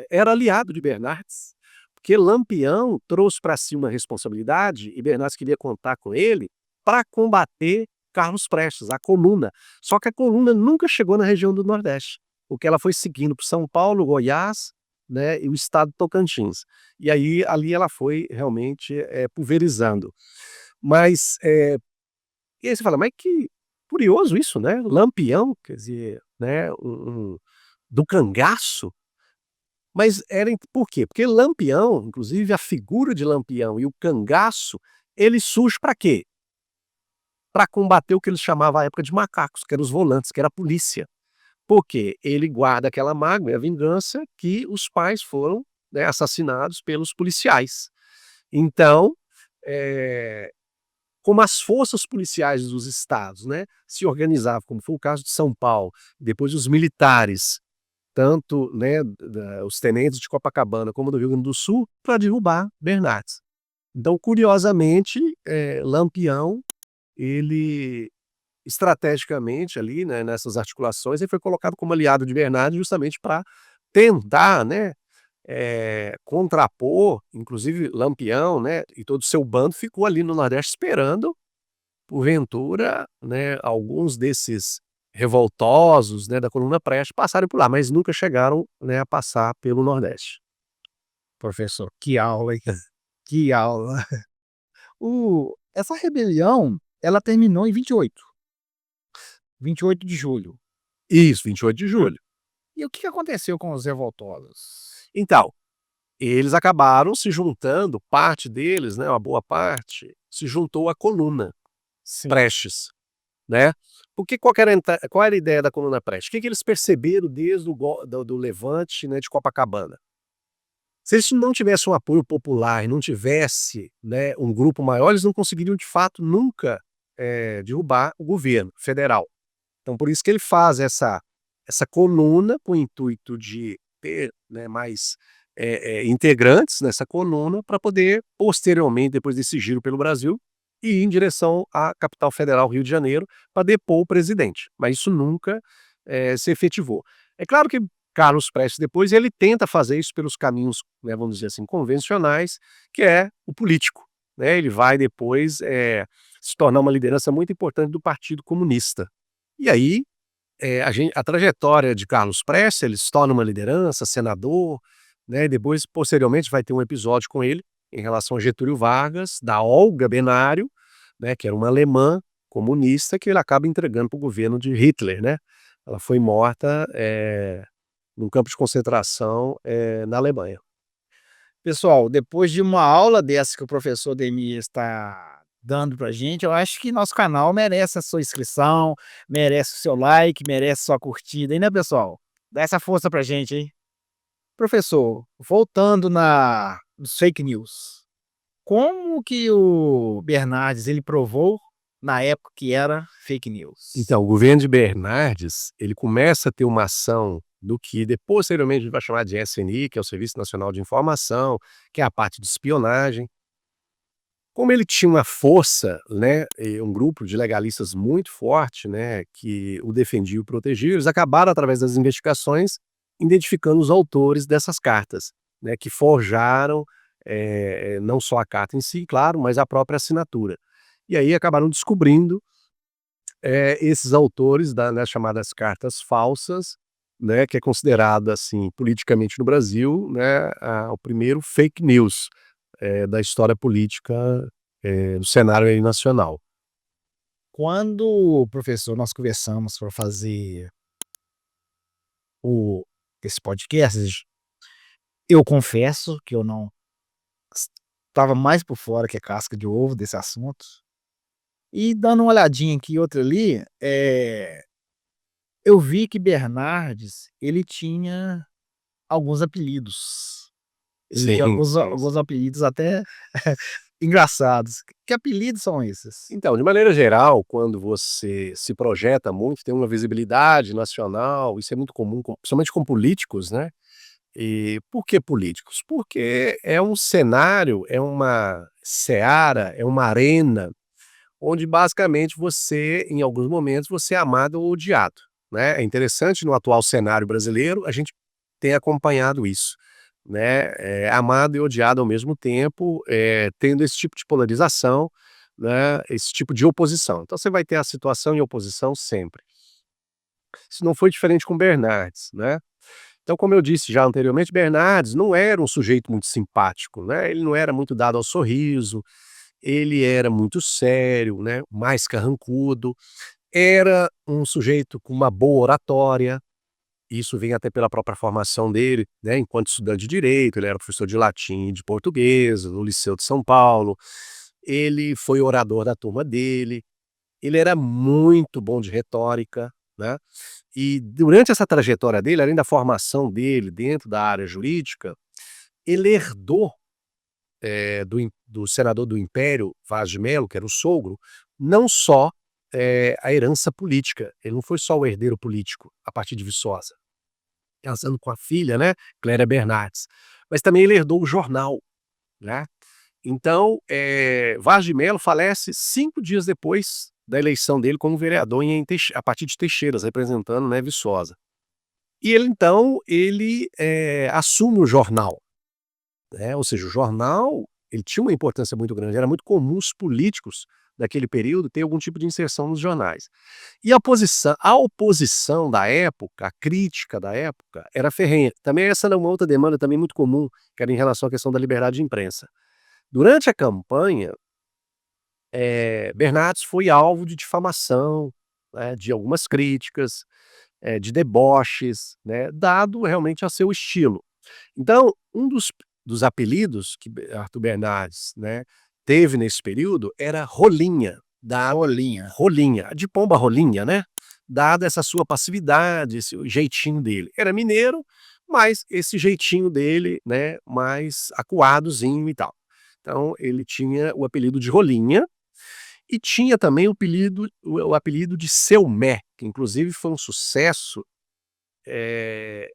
era aliado de Bernardes, porque Lampião trouxe para si uma responsabilidade e Bernardes queria contar com ele para combater Carlos Prestes, a coluna. Só que a coluna nunca chegou na região do Nordeste, porque ela foi seguindo por São Paulo, Goiás, né, e o estado de Tocantins. E aí ali ela foi realmente, pulverizando. Mas, e aí você fala: "Mas que curioso isso, né, Lampião, quer dizer, né, do cangaço". Mas por quê? Porque Lampião, inclusive a figura de Lampião e o cangaço, ele surge para quê? Para combater o que eles chamavam à época de macacos, que eram os volantes, que era a polícia. Por quê? Ele guarda aquela mágoa e a vingança que os pais foram, né, assassinados pelos policiais. Então, eh, como as forças policiais dos estados, né, se organizavam, como foi o caso de São Paulo, depois os militares, tanto, né, os tenentes de Copacabana como do Rio Grande do Sul, para derrubar Bernardes. Então, curiosamente, Lampião, ele estrategicamente ali, né, nessas articulações, ele foi colocado como aliado de Bernardes justamente para tentar, né, contrapor, inclusive Lampião, né, e todo o seu bando ficou ali no Nordeste esperando, porventura, né, alguns desses revoltosos, né, da coluna Prestes passarem por lá, mas nunca chegaram, né, a passar pelo Nordeste. Professor, que aula, hein? Que aula. Essa rebelião, ela terminou em 28 de julho. Isso, 28 de julho. E o que aconteceu com os revoltosos? Então, eles acabaram se juntando, parte deles, né, uma boa parte, se juntou à coluna Sim. Prestes, né. Porque qual era a ideia da coluna Prestes? O que que eles perceberam desde o do levante, né, de Copacabana? Se eles não tivessem um apoio popular e não tivesse, né, um grupo maior, eles não conseguiriam de fato nunca, derrubar o governo federal. Então por isso que ele faz essa coluna com o intuito de ter, né, mais, integrantes nessa coluna para poder posteriormente, depois desse giro pelo Brasil, ir em direção à capital federal, Rio de Janeiro, para depor o presidente, mas isso nunca, se efetivou. É claro que Carlos Prestes depois ele tenta fazer isso pelos caminhos, né, vamos dizer assim, convencionais, que é o político, né, ele vai depois, se tornar uma liderança muito importante do Partido Comunista. E aí, a trajetória de Carlos Prestes, ele se torna uma liderança, senador, né, depois posteriormente vai ter um episódio com ele, em relação a Getúlio Vargas, da Olga Benário, né, que era uma alemã comunista que ele acaba entregando para o governo de Hitler, né. Ela foi morta, num campo de concentração, na Alemanha. Pessoal, depois de uma aula dessa que o professor Demir está dando pra gente, eu acho que nosso canal merece a sua inscrição, merece o seu like, merece sua curtida hein, né, pessoal? Dá essa força pra gente, hein. Professor, voltando na nos fake news, como que o Bernardes ele provou na época que era fake news? Então, o governo de Bernardes, ele começa a ter uma ação do que posteriormente a gente vai chamar de SNI, que é o Serviço Nacional de Informação, que é a parte de espionagem. Como ele tinha uma força, né, e um grupo de legalistas muito forte, né, que o defendia e o protegia, eles acabaram, através das investigações, identificando os autores dessas cartas, né, que forjaram, não só a carta em si, claro, mas a própria assinatura. E aí acabaram descobrindo esses autores das chamadas cartas falsas, né, que é considerado, assim, politicamente no Brasil, né, o primeiro fake news, da história política, do cenário aí nacional. Quando, professor, nós conversamos para fazer o esse podcast, eu confesso que eu não estava mais por fora que a casca de ovo desse assunto. E dando uma olhadinha aqui e outra ali, eu vi que Bernardes, ele tinha alguns apelidos. Ele tinha Sim, sim. alguns apelidos até engraçados. Que apelidos são esses? Então, de maneira geral, quando você se projeta muito, tem uma visibilidade nacional, isso é muito comum, principalmente com políticos, né? E por que políticos? Porque é um cenário, é uma seara, é uma arena onde basicamente você, em alguns momentos, você é amado ou odiado, né. É interessante no atual cenário brasileiro, a gente tem acompanhado isso, né, amado e odiado ao mesmo tempo, tendo esse tipo de polarização, né, esse tipo de oposição. Então você vai ter a situação e oposição sempre. Isso não foi diferente com Bernardes, né. Então, como eu disse já anteriormente, Bernardes não era um sujeito muito simpático, né, ele não era muito dado ao sorriso, ele era muito sério, né, mais carrancudo, era um sujeito com uma boa oratória, isso vem até pela própria formação dele, né, enquanto estudante de direito, ele era professor de latim e de português no Liceu de São Paulo, ele foi orador da turma dele, ele era muito bom de retórica, né, e durante essa trajetória dele, além da formação dele dentro da área jurídica, ele herdou do senador do Império, Vaz de Mello, que era o sogro, não só, a herança política, ele não foi só o herdeiro político a partir de Viçosa, casando com a filha, né, Clélia Bernardes, mas também ele herdou o jornal, né. Então, Vaz de Mello falece 5 dias depois da eleição dele como vereador a partir de Teixeiras, representando, né, Viçosa. E ele então, assume o jornal. Né, ou seja, o jornal, ele tinha uma importância muito grande, era muito comum os políticos daquele período ter algum tipo de inserção nos jornais. E a oposição da época, a crítica da época, era ferrenha. Também essa era uma outra demanda também muito comum, que era em relação à questão da liberdade de imprensa. Durante a campanha, Bernardes foi alvo de difamação, né, de algumas críticas, de deboches, né, dado realmente a seu estilo. Então, um dos apelidos que Arthur Bernardes, né, teve nesse período era Rolinha, dado Rolinha. Rolinha, de pomba rolinha, né, dada essa sua passividade, esse o jeitinho dele. Era mineiro, mas esse jeitinho dele, né, mais acuadozinho e tal. Então ele tinha o apelido de Rolinha, e tinha também o apelido de Seu Mé, que inclusive foi um sucesso, eh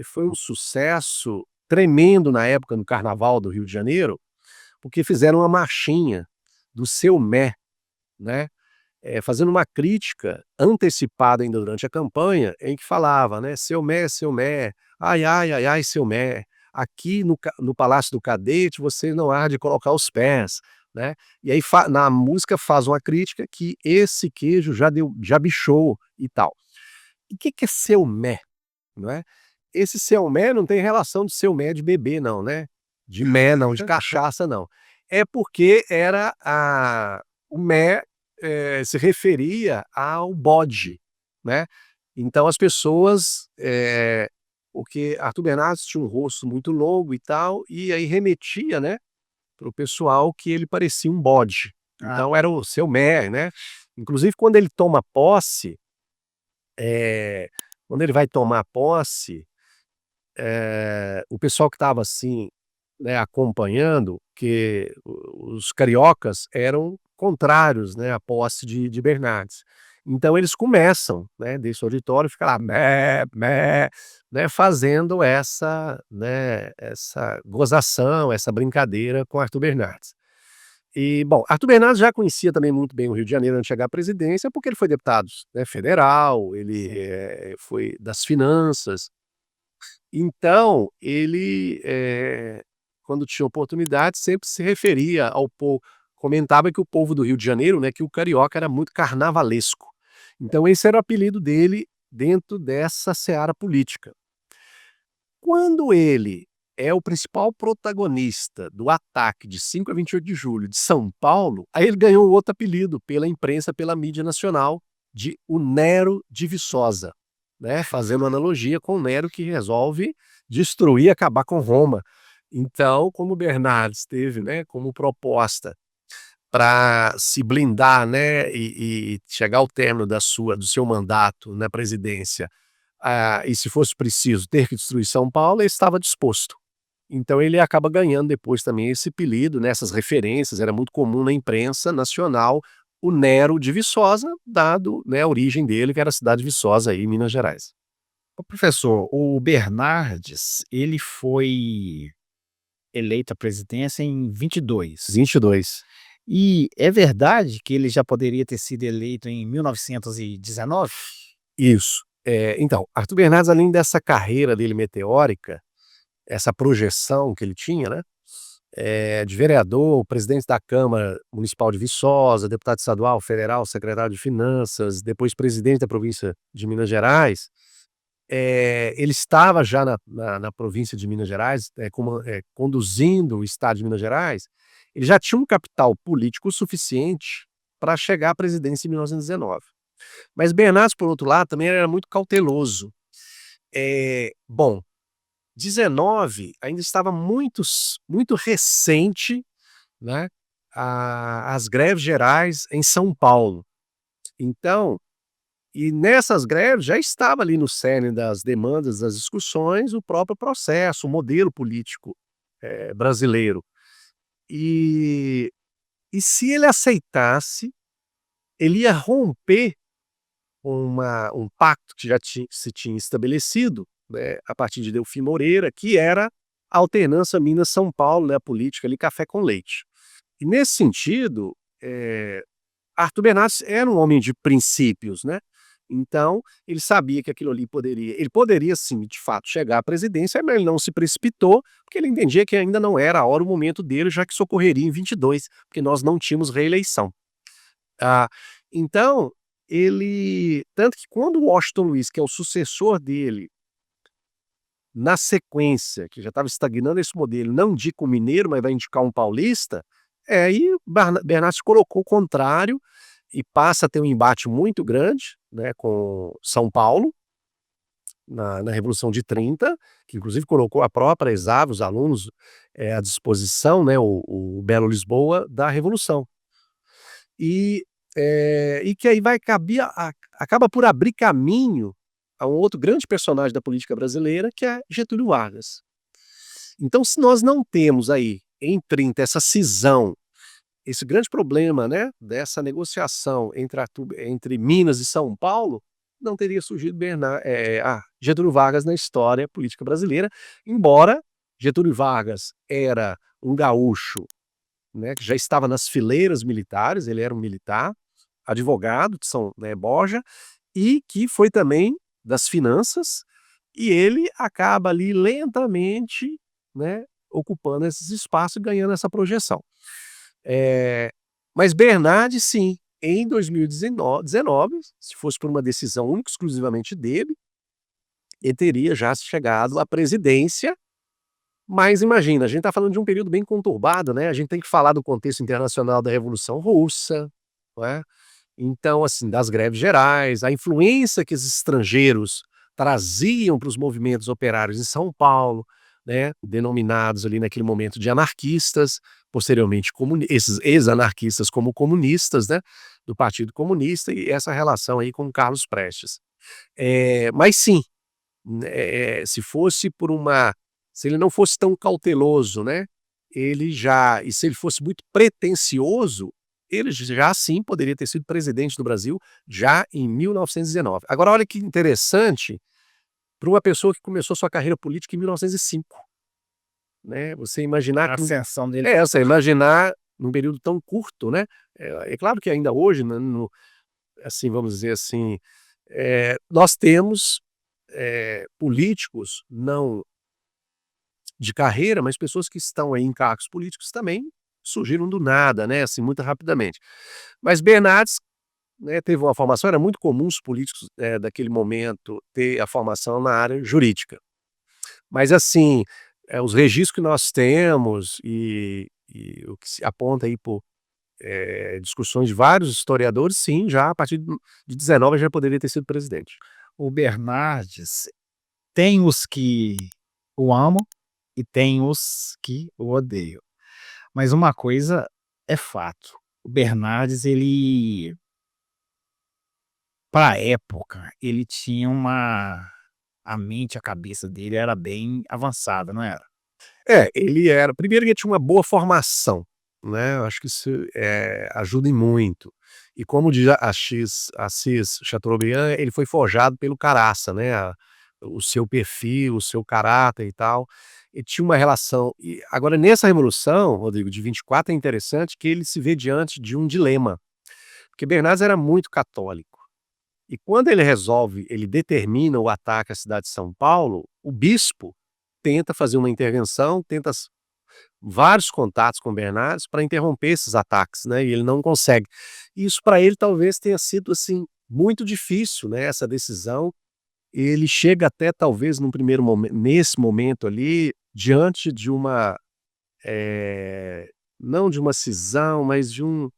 foi um sucesso tremendo na época no carnaval do Rio de Janeiro, porque fizeram uma marchinha do Seu Mé, né, fazendo uma crítica antecipada ainda durante a campanha, em que falava, né: seu Mé, ai, ai, ai, ai, seu Mé, aqui no Palácio do Cadete você não há de colocar os pés", né. E aí na música faz uma crítica que esse queijo já bichou e tal. E o que que é seu Mé, não é? Esse Selmé não tem relação de Selmé de bebê não, né. De mé não, de cachaça não. É porque o mé, se referia ao bode, né. Então as pessoas, porque Arthur Bernardes tinha um rosto muito longo e tal, e aí remetia, né, para o pessoal que ele parecia um bode. Ah, Então era o seu mé, né. Inclusive quando ele toma posse, eh, quando ele vai tomar posse, o pessoal que estava assim, né, acompanhando, que os cariocas eram contrários, né, à posse de Bernardes. Então eles começam, né, desse auditório, fica lá "mé, mé", né, fazendo essa gozação, essa brincadeira com Arthur Bernardes. E, bom, Arthur Bernardes já conhecia também muito bem o Rio de Janeiro antes de chegar à presidência, porque ele foi deputado, né, federal, ele, foi das finanças. Então, ele, quando tinha oportunidade, sempre se referia ao povo, comentava que o povo do Rio de Janeiro, né, que o carioca era muito carnavalesco. Então esse era o apelido dele dentro dessa seara política. Quando ele é o principal protagonista do ataque de 5 a 28 de julho de São Paulo, aí ele ganhou outro apelido pela imprensa, pela mídia nacional, de o Nero de Viçosa, né, fazendo analogia com o Nero que resolve destruir, acabar com Roma. Então, como Bernardes teve, né, como proposta para se blindar, né, e chegar ao término do seu mandato na presidência, e se fosse preciso ter que destruir São Paulo, ele estava disposto. Então ele acaba ganhando depois também esse apelido, né, essas referências, era muito comum na imprensa nacional, o Nero de Viçosa, dado, né, a origem dele, que era a cidade de Viçosa aí em Minas Gerais. ô professor, o Bernardes, ele foi eleito à presidência em 22. 22. E é verdade que ele já poderia ter sido eleito em 1919? Isso. Então, Arthur Bernardes, além dessa carreira dele meteórica, essa projeção que ele tinha, né, de vereador, presidente da Câmara Municipal de Viçosa, deputado estadual, federal, secretário de Finanças, depois presidente da província de Minas Gerais. Ele estava já na província de Minas Gerais, conduzindo o estado de Minas Gerais, ele já tinha um capital político suficiente para chegar à presidência em 1919. Mas Bernardes, por outro lado, também era muito cauteloso. Bom, 19 ainda estava muito recente, né, as greves gerais em São Paulo. Então, e nessas greves já estava ali no cerne das demandas, das discussões, o próprio processo, o modelo político, brasileiro. E e se ele aceitasse, ele ia romper um pacto que já se tinha estabelecido, né, a partir de Delfim Moreira, que era a alternância Minas-São Paulo, né, a política ali café com leite. E nesse sentido, Arthur Bernardes era um homem de princípios, né, então ele sabia que aquilo ali poderia sim, de fato, chegar à presidência, mas ele não se precipitou, porque ele entendia que ainda não era a hora, o momento dele, já que isso ocorreria em 22, porque nós não tínhamos reeleição. Ah, então, ele tanto que quando o Washington Luiz, que é o sucessor dele, na sequência, que já estava estagnando esse modelo, não indica um mineiro, mas vai indicar um paulista, aí Bernardes colocou o contrário e passa a ter um embate muito grande, né, com São Paulo, na Revolução de 30, que inclusive colocou a própria ESAV, os alunos, à disposição, né, o Belo Lisboa da Revolução. E que aí acaba por abrir caminho a um outro grande personagem da política brasileira, que é Getúlio Vargas. Então, se nós não temos aí, em 30, essa cisão, esse grande problema, né, dessa negociação entre Minas e São Paulo, não teria surgido Getúlio Vargas na história política brasileira, embora Getúlio Vargas era um gaúcho, né, que já estava nas fileiras militares, ele era um militar, advogado de São, né, Borja, e que foi também das finanças, e ele acaba ali lentamente, né, ocupando esses espaços e ganhando essa projeção. Mas Bernardes sim, em 2019, se fosse por uma decisão única exclusivamente dele, ele teria já chegado à presidência, Mas imagina, a gente está falando de um período bem conturbado, né, a gente tem que falar do contexto internacional da Revolução Russa, não é? Então, assim, das greves gerais, a influência que esses estrangeiros traziam para os movimentos operários em São Paulo, né, denominados ali naquele momento de anarquistas, posteriormente esses ex-anarquistas como comunistas, né, do Partido Comunista e essa relação aí com Carlos Prestes. Mas sim, se ele não fosse tão cauteloso, né, e se ele fosse muito pretensioso, ele já sim poderia ter sido presidente do Brasil já em 1919. Agora olha que interessante, para uma pessoa que começou sua carreira política em 1905, né, você imaginar A que ascensão dele. você imaginar num período tão curto, né, é claro que ainda hoje, né, assim, vamos dizer assim, nós temos, políticos não de carreira, mas pessoas que estão aí em cargos políticos também surgiram do nada, né, assim, muito rapidamente. Mas Bernardes, né, teve uma formação, era muito comum os políticos, daquele momento ter a formação na área jurídica. Mas assim, os registros que nós temos e o que se aponta aí por, discussões de vários historiadores, sim, já a partir de 19 já poderia ter sido presidente. O Bernardes tem os que o amam e tem os que o odeiam. Mas uma coisa é fato, o Bernardes ele, pra época, ele tinha a mente, a cabeça dele era bem avançada, não era? Ele era primeiro ele tinha uma boa formação, né, eu acho que isso, ajuda em muito. E como diz Assis Chateaubriand, ele foi forjado pelo Caraça, né, o seu perfil, o seu caráter e tal. Ele tinha uma relação agora nessa revolução, Rodrigo, de 24 é interessante que ele se vê diante de um dilema, porque Bernardes era muito católico. E quando ele determina o ataque à cidade de São Paulo, o bispo tenta fazer uma intervenção, tenta vários contatos com Bernardes para interromper esses ataques, né, e ele não consegue. Isso para ele talvez tenha sido, assim, muito difícil, né, essa decisão. Ele chega até talvez nesse momento ali, diante de uma, não de uma cisão, mas de um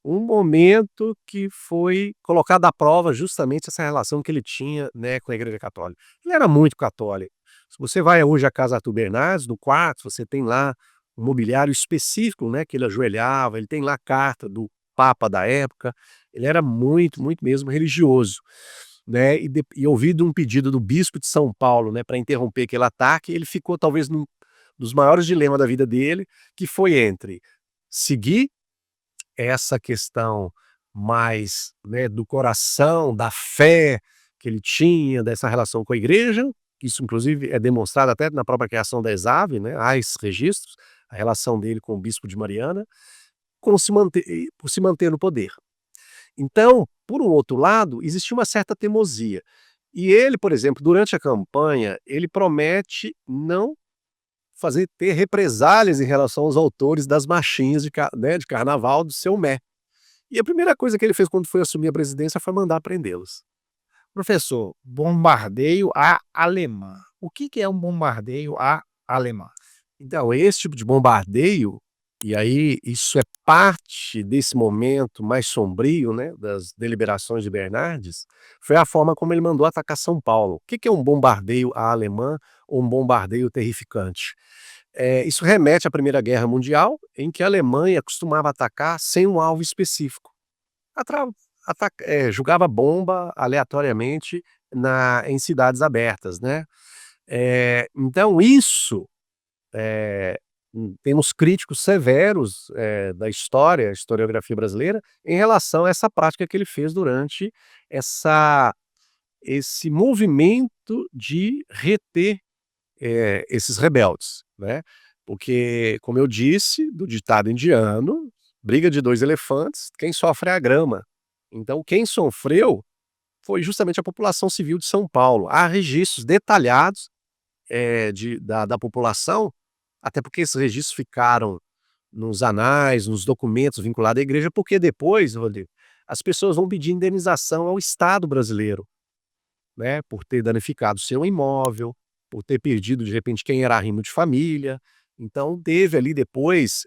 momento que foi colocado à prova justamente essa relação que ele tinha, né, com a Igreja Católica. Ele era muito católico. Se você vai hoje à casa Arthur Bernardes, no quarto, você tem lá um mobiliário específico, né, que ele ajoelhava, ele tem lá a carta do papa da época, ele era muito, muito mesmo religioso, né, e ouvido um pedido do bispo de São Paulo, né, para interromper aquele ataque, ele ficou talvez num dos maiores dilemas da vida dele, que foi entre seguir essa questão mais, né, do coração, da fé que ele tinha, dessa relação com a igreja, isso inclusive é demonstrado até na própria criação da ESAV, né, há esses registros, a relação dele com o bispo de Mariana, por se manter no poder. Então, por um outro lado, existia uma certa teimosia. E ele, por exemplo, durante a campanha, ele promete não ter represálias em relação aos autores das marchinhas de carnaval do seu Mé. E a primeira coisa que ele fez quando foi assumir a presidência foi mandar prendê-los. Professor, bombardeio à alemã. O que que é um bombardeio à alemã? Então, esse tipo de bombardeio, e aí isso é parte desse momento mais sombrio, né, das deliberações de Bernardes, foi a forma como ele mandou atacar São Paulo. O que que é um bombardeio à alemã ou um bombardeio terrificante? Isso remete à Primeira Guerra Mundial, em que a Alemanha costumava atacar sem um alvo específico. Atra jogava bomba aleatoriamente em cidades abertas, né. Então isso, temos críticos severos, da historiografia brasileira, em relação a essa prática que ele fez durante essa esse movimento de reter, esses rebeldes, né. Porque, como eu disse, do ditado indiano, briga de 2 elefantes, quem sofre é a grama. Então quem sofreu foi justamente a população civil de São Paulo. Há registros detalhados, da população, até porque esses registros ficaram nos anais, nos documentos vinculados à igreja, porque depois, Rodrigo, as pessoas vão pedir indenização ao Estado brasileiro, né, por ter danificado seu imóvel, por ter perdido, de repente, quem era arrimo de família. Então teve ali depois,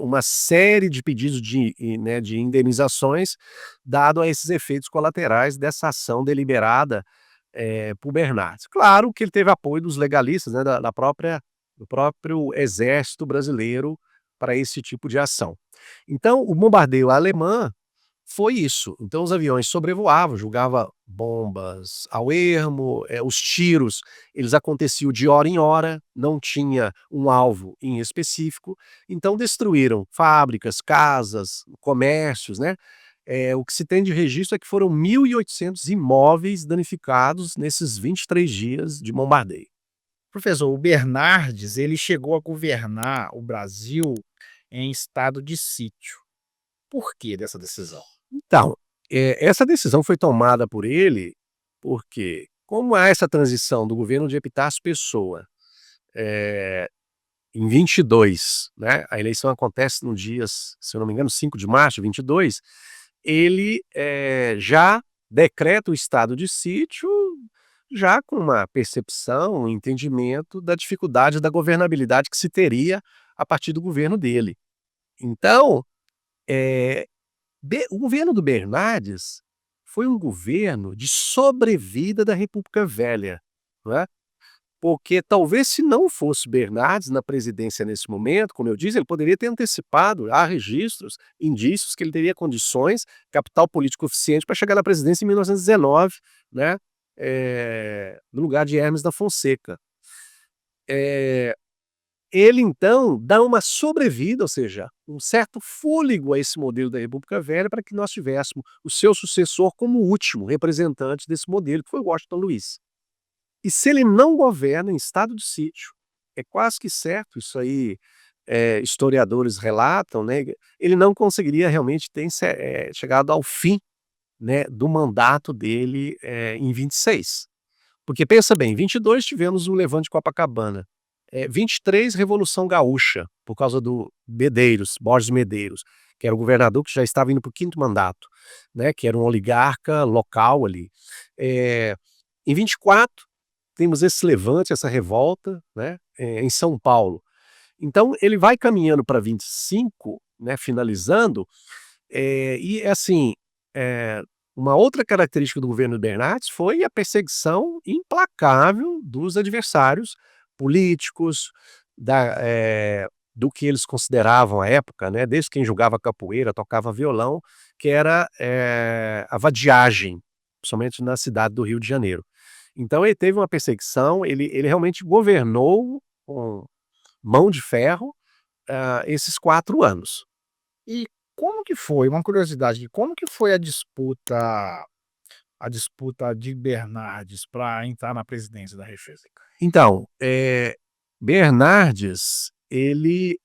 uma série de pedidos de indenizações, dado a esses efeitos colaterais dessa ação deliberada, por Bernardes. Claro que ele teve apoio dos legalistas, né, da própria do próprio exército brasileiro para esse tipo de ação. Então o bombardeio alemã foi isso. Então os aviões sobrevoavam, jogava bombas ao ermo, os tiros, eles aconteciam de hora em hora, não tinha um alvo em específico, então destruíram fábricas, casas, comércios, né. O que se tem de registro é que foram 1.800 imóveis danificados nesses 23 dias de bombardeio. Professor, o Bernardes, ele chegou a governar o Brasil em estado de sítio. Por que dessa decisão? Então, essa decisão foi tomada por ele, porque como há essa transição do governo de Epitácio Pessoa, eh, em 22, né, a eleição acontece no dias, se eu não me engano, 5 de março de 22, ele, já decreta o estado de sítio, já com uma percepção, um entendimento da dificuldade da governabilidade que se teria a partir do governo dele. Então, eh o governo do Bernardes foi um governo de sobrevida da República Velha, não é? Porque talvez se não fosse Bernardes na presidência nesse momento, como eu disse, ele poderia ter antecipado, há registros, indícios que ele teria condições, capital político eficiente para chegar na presidência em 1919, né, no lugar de Hermes da Fonseca. Eh Ele então dá uma sobrevida, ou seja, um certo fôlego a esse modelo da República Velha para que nós tivéssemos o seu sucessor como último representante desse modelo, que foi Washington Luiz. E se ele não governa em estado de sítio, é quase que certo, isso aí, historiadores relatam, né, ele não conseguiria realmente ter chegado ao fim, né, do mandato dele, em 26. Porque pensa bem, em 22 tivemos o Levante de Copacabana, 23 Revolução Gaúcha, por causa do Medeiros, Borges Medeiros, que era o governador que já estava indo para o 5º mandato, né, que era um oligarca local ali. Em 24 temos esse levante, essa revolta, né, em São Paulo. Então ele vai caminhando para 25, né, finalizando, e assim, eh, uma outra característica do governo Bernardes foi a perseguição implacável dos adversários políticos, do que eles consideravam à época, né, desde quem jogava capoeira, tocava violão, que era, a vadiagem, principalmente na cidade do Rio de Janeiro. Então ele teve uma perseguição, ele realmente governou com mão de ferro, esses 4 anos. E como que foi, uma curiosidade, como que foi a disputa de Bernardes para entrar na presidência da República? Então, Bernardes, ele,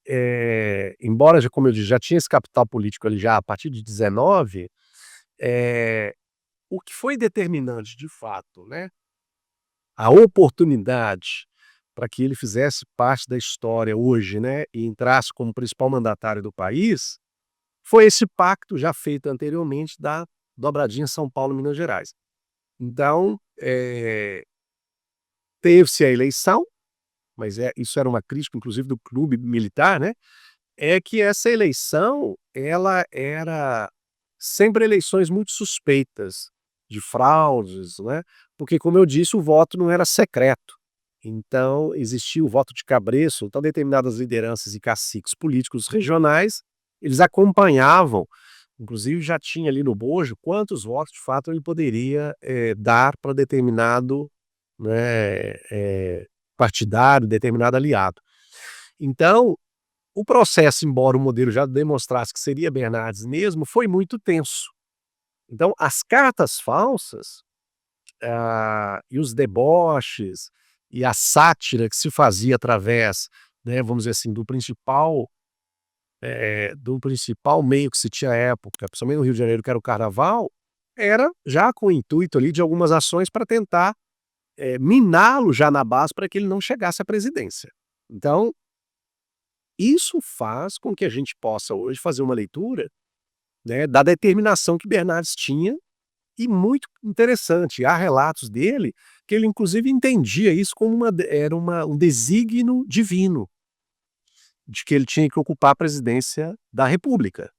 embora já, como eu disse, já tinha esse capital político ali já a partir de 19, o que foi determinante de fato, né, a oportunidade para que ele fizesse parte da história hoje, né, e entrasse como principal mandatário do país, foi esse pacto já feito anteriormente da dobradinha São Paulo-Minas Gerais. Então, teve-se a eleição, mas isso era uma crítica inclusive do clube militar, né, é que essa eleição, ela era sempre eleições muito suspeitas de fraudes, né, porque como eu disse, o voto não era secreto. Então existia o voto de cabresto, então determinadas lideranças e caciques políticos regionais, eles acompanhavam, inclusive já tinha ali no bojo quantos votos de fato ele poderia, dar para determinado, né, partidário, determinado aliado. Então, o processo, embora o modelo já demonstrasse que seria Bernardes mesmo, foi muito tenso. Então as cartas falsas, e os deboches, e a sátira que se fazia através, né, vamos dizer assim, do principal meio que se tinha à época, principalmente no Rio de Janeiro, que era o carnaval, era já com o intuito ali de algumas ações para tentar, miná-lo já na base para que ele não chegasse à presidência. Então, isso faz com que a gente possa hoje fazer uma leitura, né, da determinação que Bernardes tinha e muito interessante. Há relatos dele que ele inclusive entendia isso como um desígnio divino, de que ele tinha que ocupar a presidência da república.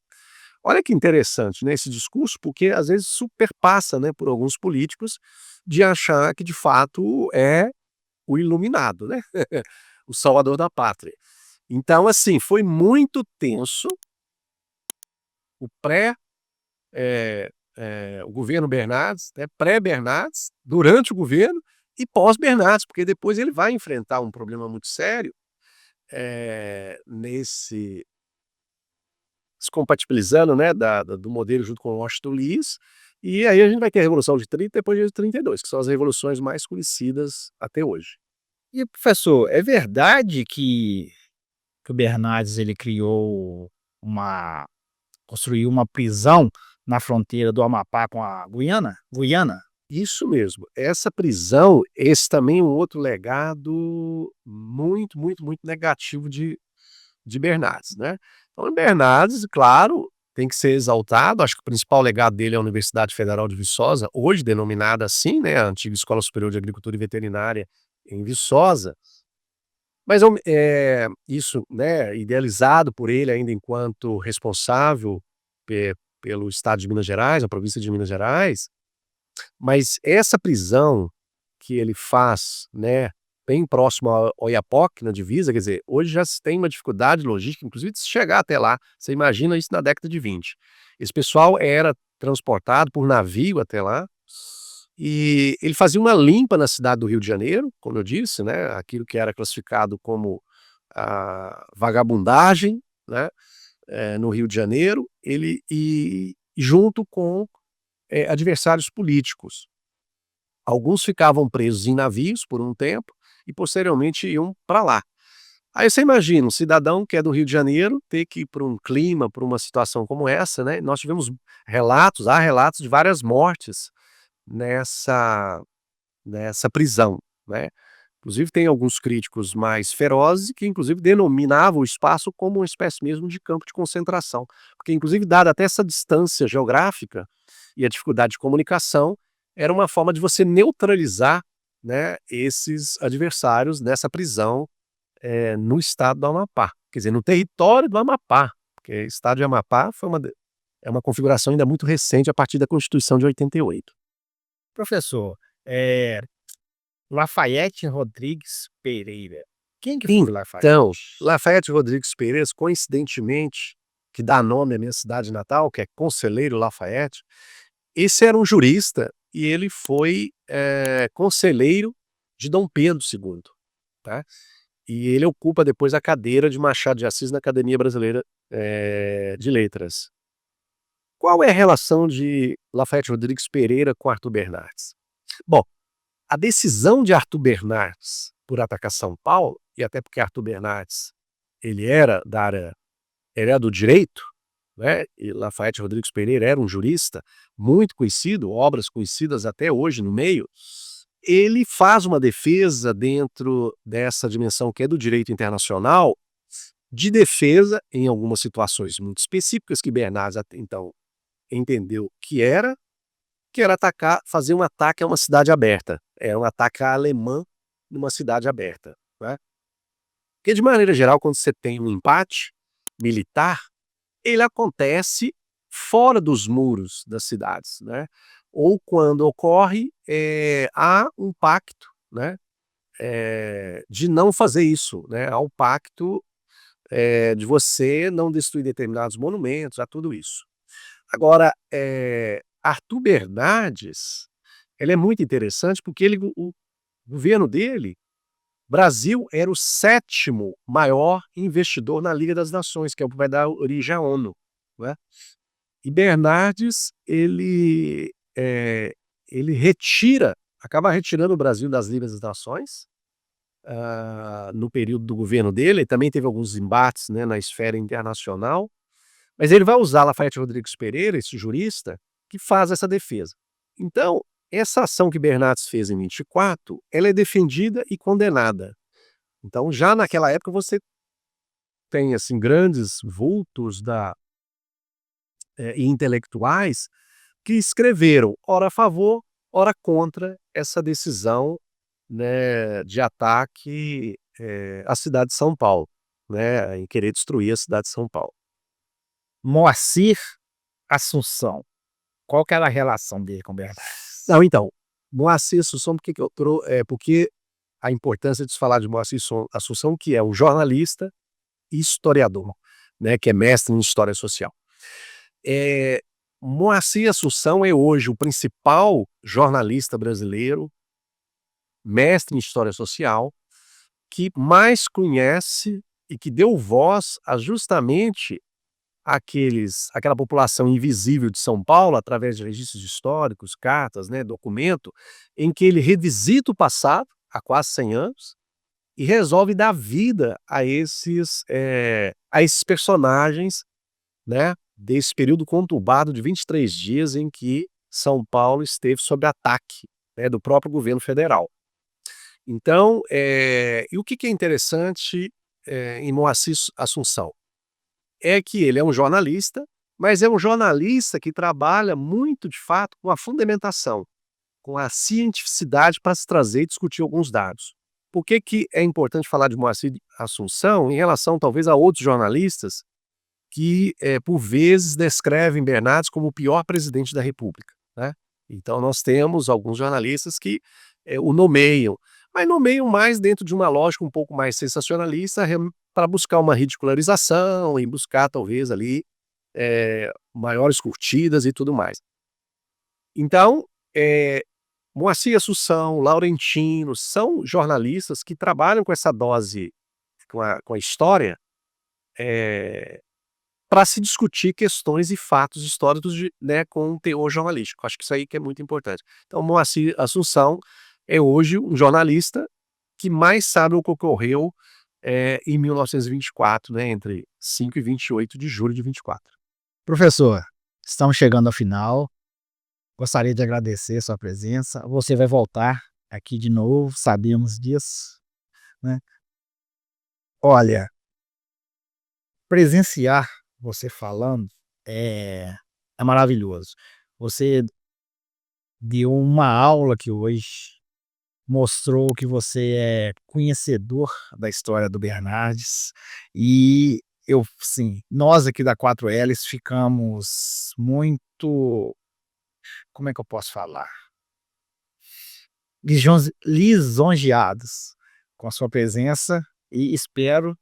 Olha que interessante, né, esse discurso, porque às vezes superpassa, né, por alguns políticos, de achar que de fato é o iluminado, né, o salvador da pátria. Então, assim, foi muito tenso o pré, o governo Bernardes, né, pré-Bernardes, durante o governo e pós-Bernardes, porque depois ele vai enfrentar um problema muito sério, nesse se compatibilizando, né, do modelo junto com o Washington Luiz, e aí a gente vai ter a Revolução de 30 e depois de 32, que são as revoluções mais conhecidas até hoje. E professor, é verdade que o Bernardes ele uma construiu uma prisão na fronteira do Amapá com a Guiana? Isso mesmo, essa prisão, esse também é um outro legado muito, muito, muito negativo de Bernardes, né. Então Bernardes, claro, tem que ser exaltado, acho que o principal legado dele é a Universidade Federal de Viçosa, hoje denominada assim, né, a antiga Escola Superior de Agricultura e Veterinária em Viçosa, mas isso, né, idealizado por ele ainda enquanto responsável pelo estado de Minas Gerais, a província de Minas Gerais, mas essa prisão que ele faz, né, bem próximo a Oiapoque, na divisa, quer dizer, hoje já se tem uma dificuldade logística, inclusive de se chegar até lá, você imagina isso na década de 20. Esse pessoal era transportado por navio até lá, e ele fazia uma limpa na cidade do Rio de Janeiro, como eu disse, né, aquilo que era classificado como a vagabundagem, né, no Rio de Janeiro, e junto com, adversários políticos. Alguns ficavam presos em navios por um tempo e posteriormente iam para lá. Aí você imagina um cidadão que é do Rio de Janeiro ter que ir para um clima, para uma situação como essa, né, nós tivemos há relatos de várias mortes nessa prisão, né. Inclusive tem alguns críticos mais ferozes que inclusive denominavam o espaço como uma espécie mesmo de campo de concentração, porque inclusive dada até essa distância geográfica e a dificuldade de comunicação, era uma forma de você neutralizar, né, esses adversários nessa prisão, no estado do Amapá, quer dizer, no território do Amapá, porque o estado de Amapá é uma configuração ainda muito recente a partir da Constituição de 88. Professor, eh, Lafayette Rodrigues Pereira. Quem que foi Lafayette? Então, Lafayette Rodrigues Pereira, coincidentemente, que dá nome à minha cidade natal, que é Conselheiro Lafayette, esse era um jurista e ele foi, conselheiro de Dom Pedro II, tá. E ele ocupa depois a cadeira de Machado de Assis na Academia Brasileira, de Letras. Qual é a relação de Lafayette Rodrigues Pereira com Arthur Bernardes? Bom, a decisão de Arthur Bernardes por atacar São Paulo, e até porque Arthur Bernardes, ele era da área ele era do direito, né, e Lafayette Rodrigues Pereira era um jurista muito conhecido, obras conhecidas até hoje no meio, ele faz uma defesa dentro dessa dimensão que é do direito internacional, de defesa em algumas situações muito específicas que Bernardes até então entendeu que era atacar fazer um ataque a uma cidade aberta, é um ataque alemã numa cidade aberta, né. Porque de maneira geral quando você tem um empate militar, ele acontece fora dos muros das cidades, né, ou quando ocorre, há um pacto, né, de não fazer isso, né, há um pacto, de você não destruir determinados monumentos, há tudo isso. Agora, Arthur Bernardes, ele é muito interessante porque o governo dele, Brasil era o 7º maior investidor na Liga das Nações, que é o que vai dar origem à ONU, né. E Bernardes, ele acaba retirando o Brasil das Ligas das Nações, no período do governo dele, ele também teve alguns embates, né, na esfera internacional, mas ele vai usar Lafayette Rodrigues Pereira, esse jurista, que faz essa defesa. Então, essa ação que Bernardes fez em 24, ela é defendida e condenada. Então, já naquela época você tem, assim, grandes vultos e intelectuais que escreveram, ora a favor, ora contra essa decisão, né, de ataque, à cidade de São Paulo, né, em querer destruir a cidade de São Paulo. Moacir Assunção, qual que era a relação dele com Bernardes? Não, então, Moacir Assunção, porque a importância de se falar de Moacir Assunção, que é um jornalista e historiador, né, que é mestre em história social. Moacir Assunção é hoje o principal jornalista brasileiro, mestre em história social, que mais conhece e que deu voz a justamente aquela população invisível de São Paulo, através de registros históricos, cartas, né, documento, em que ele revisita o passado, há quase 100 anos, e resolve dar vida a esses personagens, né, desse período conturbado de 23 dias em que São Paulo esteve sob ataque, né, do próprio governo federal. Então, e o que é interessante, em Moacir Assunção? É que ele é um jornalista, mas é um jornalista que trabalha muito, de fato, com a fundamentação, com a cientificidade para se trazer e discutir alguns dados. Por que é importante falar de Moacir Assunção em relação, talvez, a outros jornalistas que, por vezes, descrevem Bernardes como o pior presidente da república, né. Então nós temos alguns jornalistas que, o nomeiam, mas nomeiam mais dentro de uma lógica um pouco mais sensacionalista, para buscar uma ridicularização e buscar talvez ali, maiores curtidas e tudo mais. Então, Moacir Assunção, Laurentino, são jornalistas que trabalham com essa dose, com a história, para se discutir questões e fatos históricos né, com um teor jornalístico. Acho que isso aí que é muito importante. Então, Moacir Assunção é hoje um jornalista que mais sabe o que ocorreu, em 1924, né, entre 5 e 28 de julho de 24. Professor, estamos chegando ao final. Gostaria de agradecer sua presença. Você vai voltar aqui de novo, sabemos disso, né. Olha, presenciar você falando é maravilhoso. Você deu uma aula que hoje mostrou que você é conhecedor da história do Bernardes e eu, sim, nós aqui da 4Ls ficamos muito, como é que eu posso falar? Lisonjeados com a sua presença e espero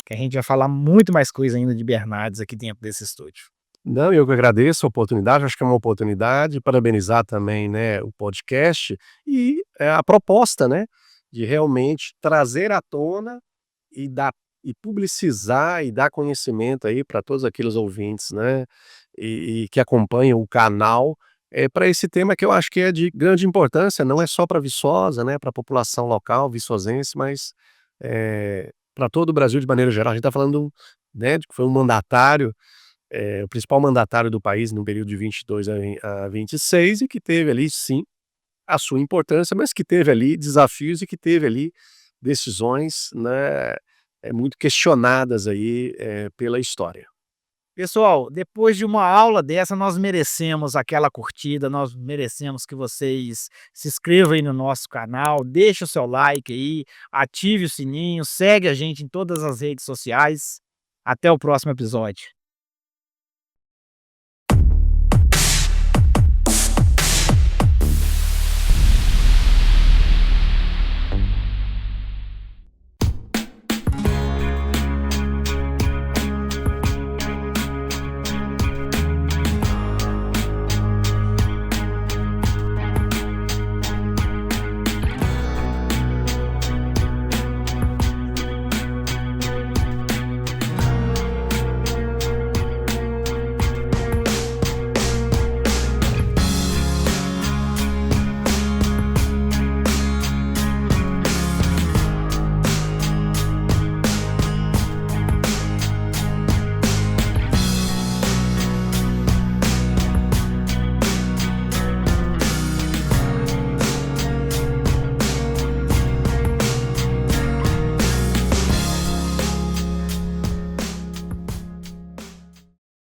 que a gente vai falar muito mais coisa ainda de Bernardes aqui dentro desse estúdio. Não, eu que agradeço a oportunidade, acho que é uma oportunidade, parabenizar também, né, o podcast e, a proposta, né, de realmente trazer à tona e dar e publicizar e dar conhecimento aí para todos aqueles ouvintes, né, e que acompanham o canal, para esse tema que eu acho que é de grande importância, não é só para Viçosa, né, para a população local viçosense, mas, para todo o Brasil de maneira geral. A gente está falando, né, de que foi um mandatário, o principal mandatário do país no período de 22 a 26 e que teve ali sim, a sua importância, mas que teve ali desafios e que teve ali decisões, né, muito questionadas aí, pela história. Pessoal, depois de uma aula dessa, nós merecemos aquela curtida, nós merecemos que vocês se inscrevam aí no nosso canal, deixe o seu like aí, ative o sininho, segue a gente em todas as redes sociais. Até o próximo episódio.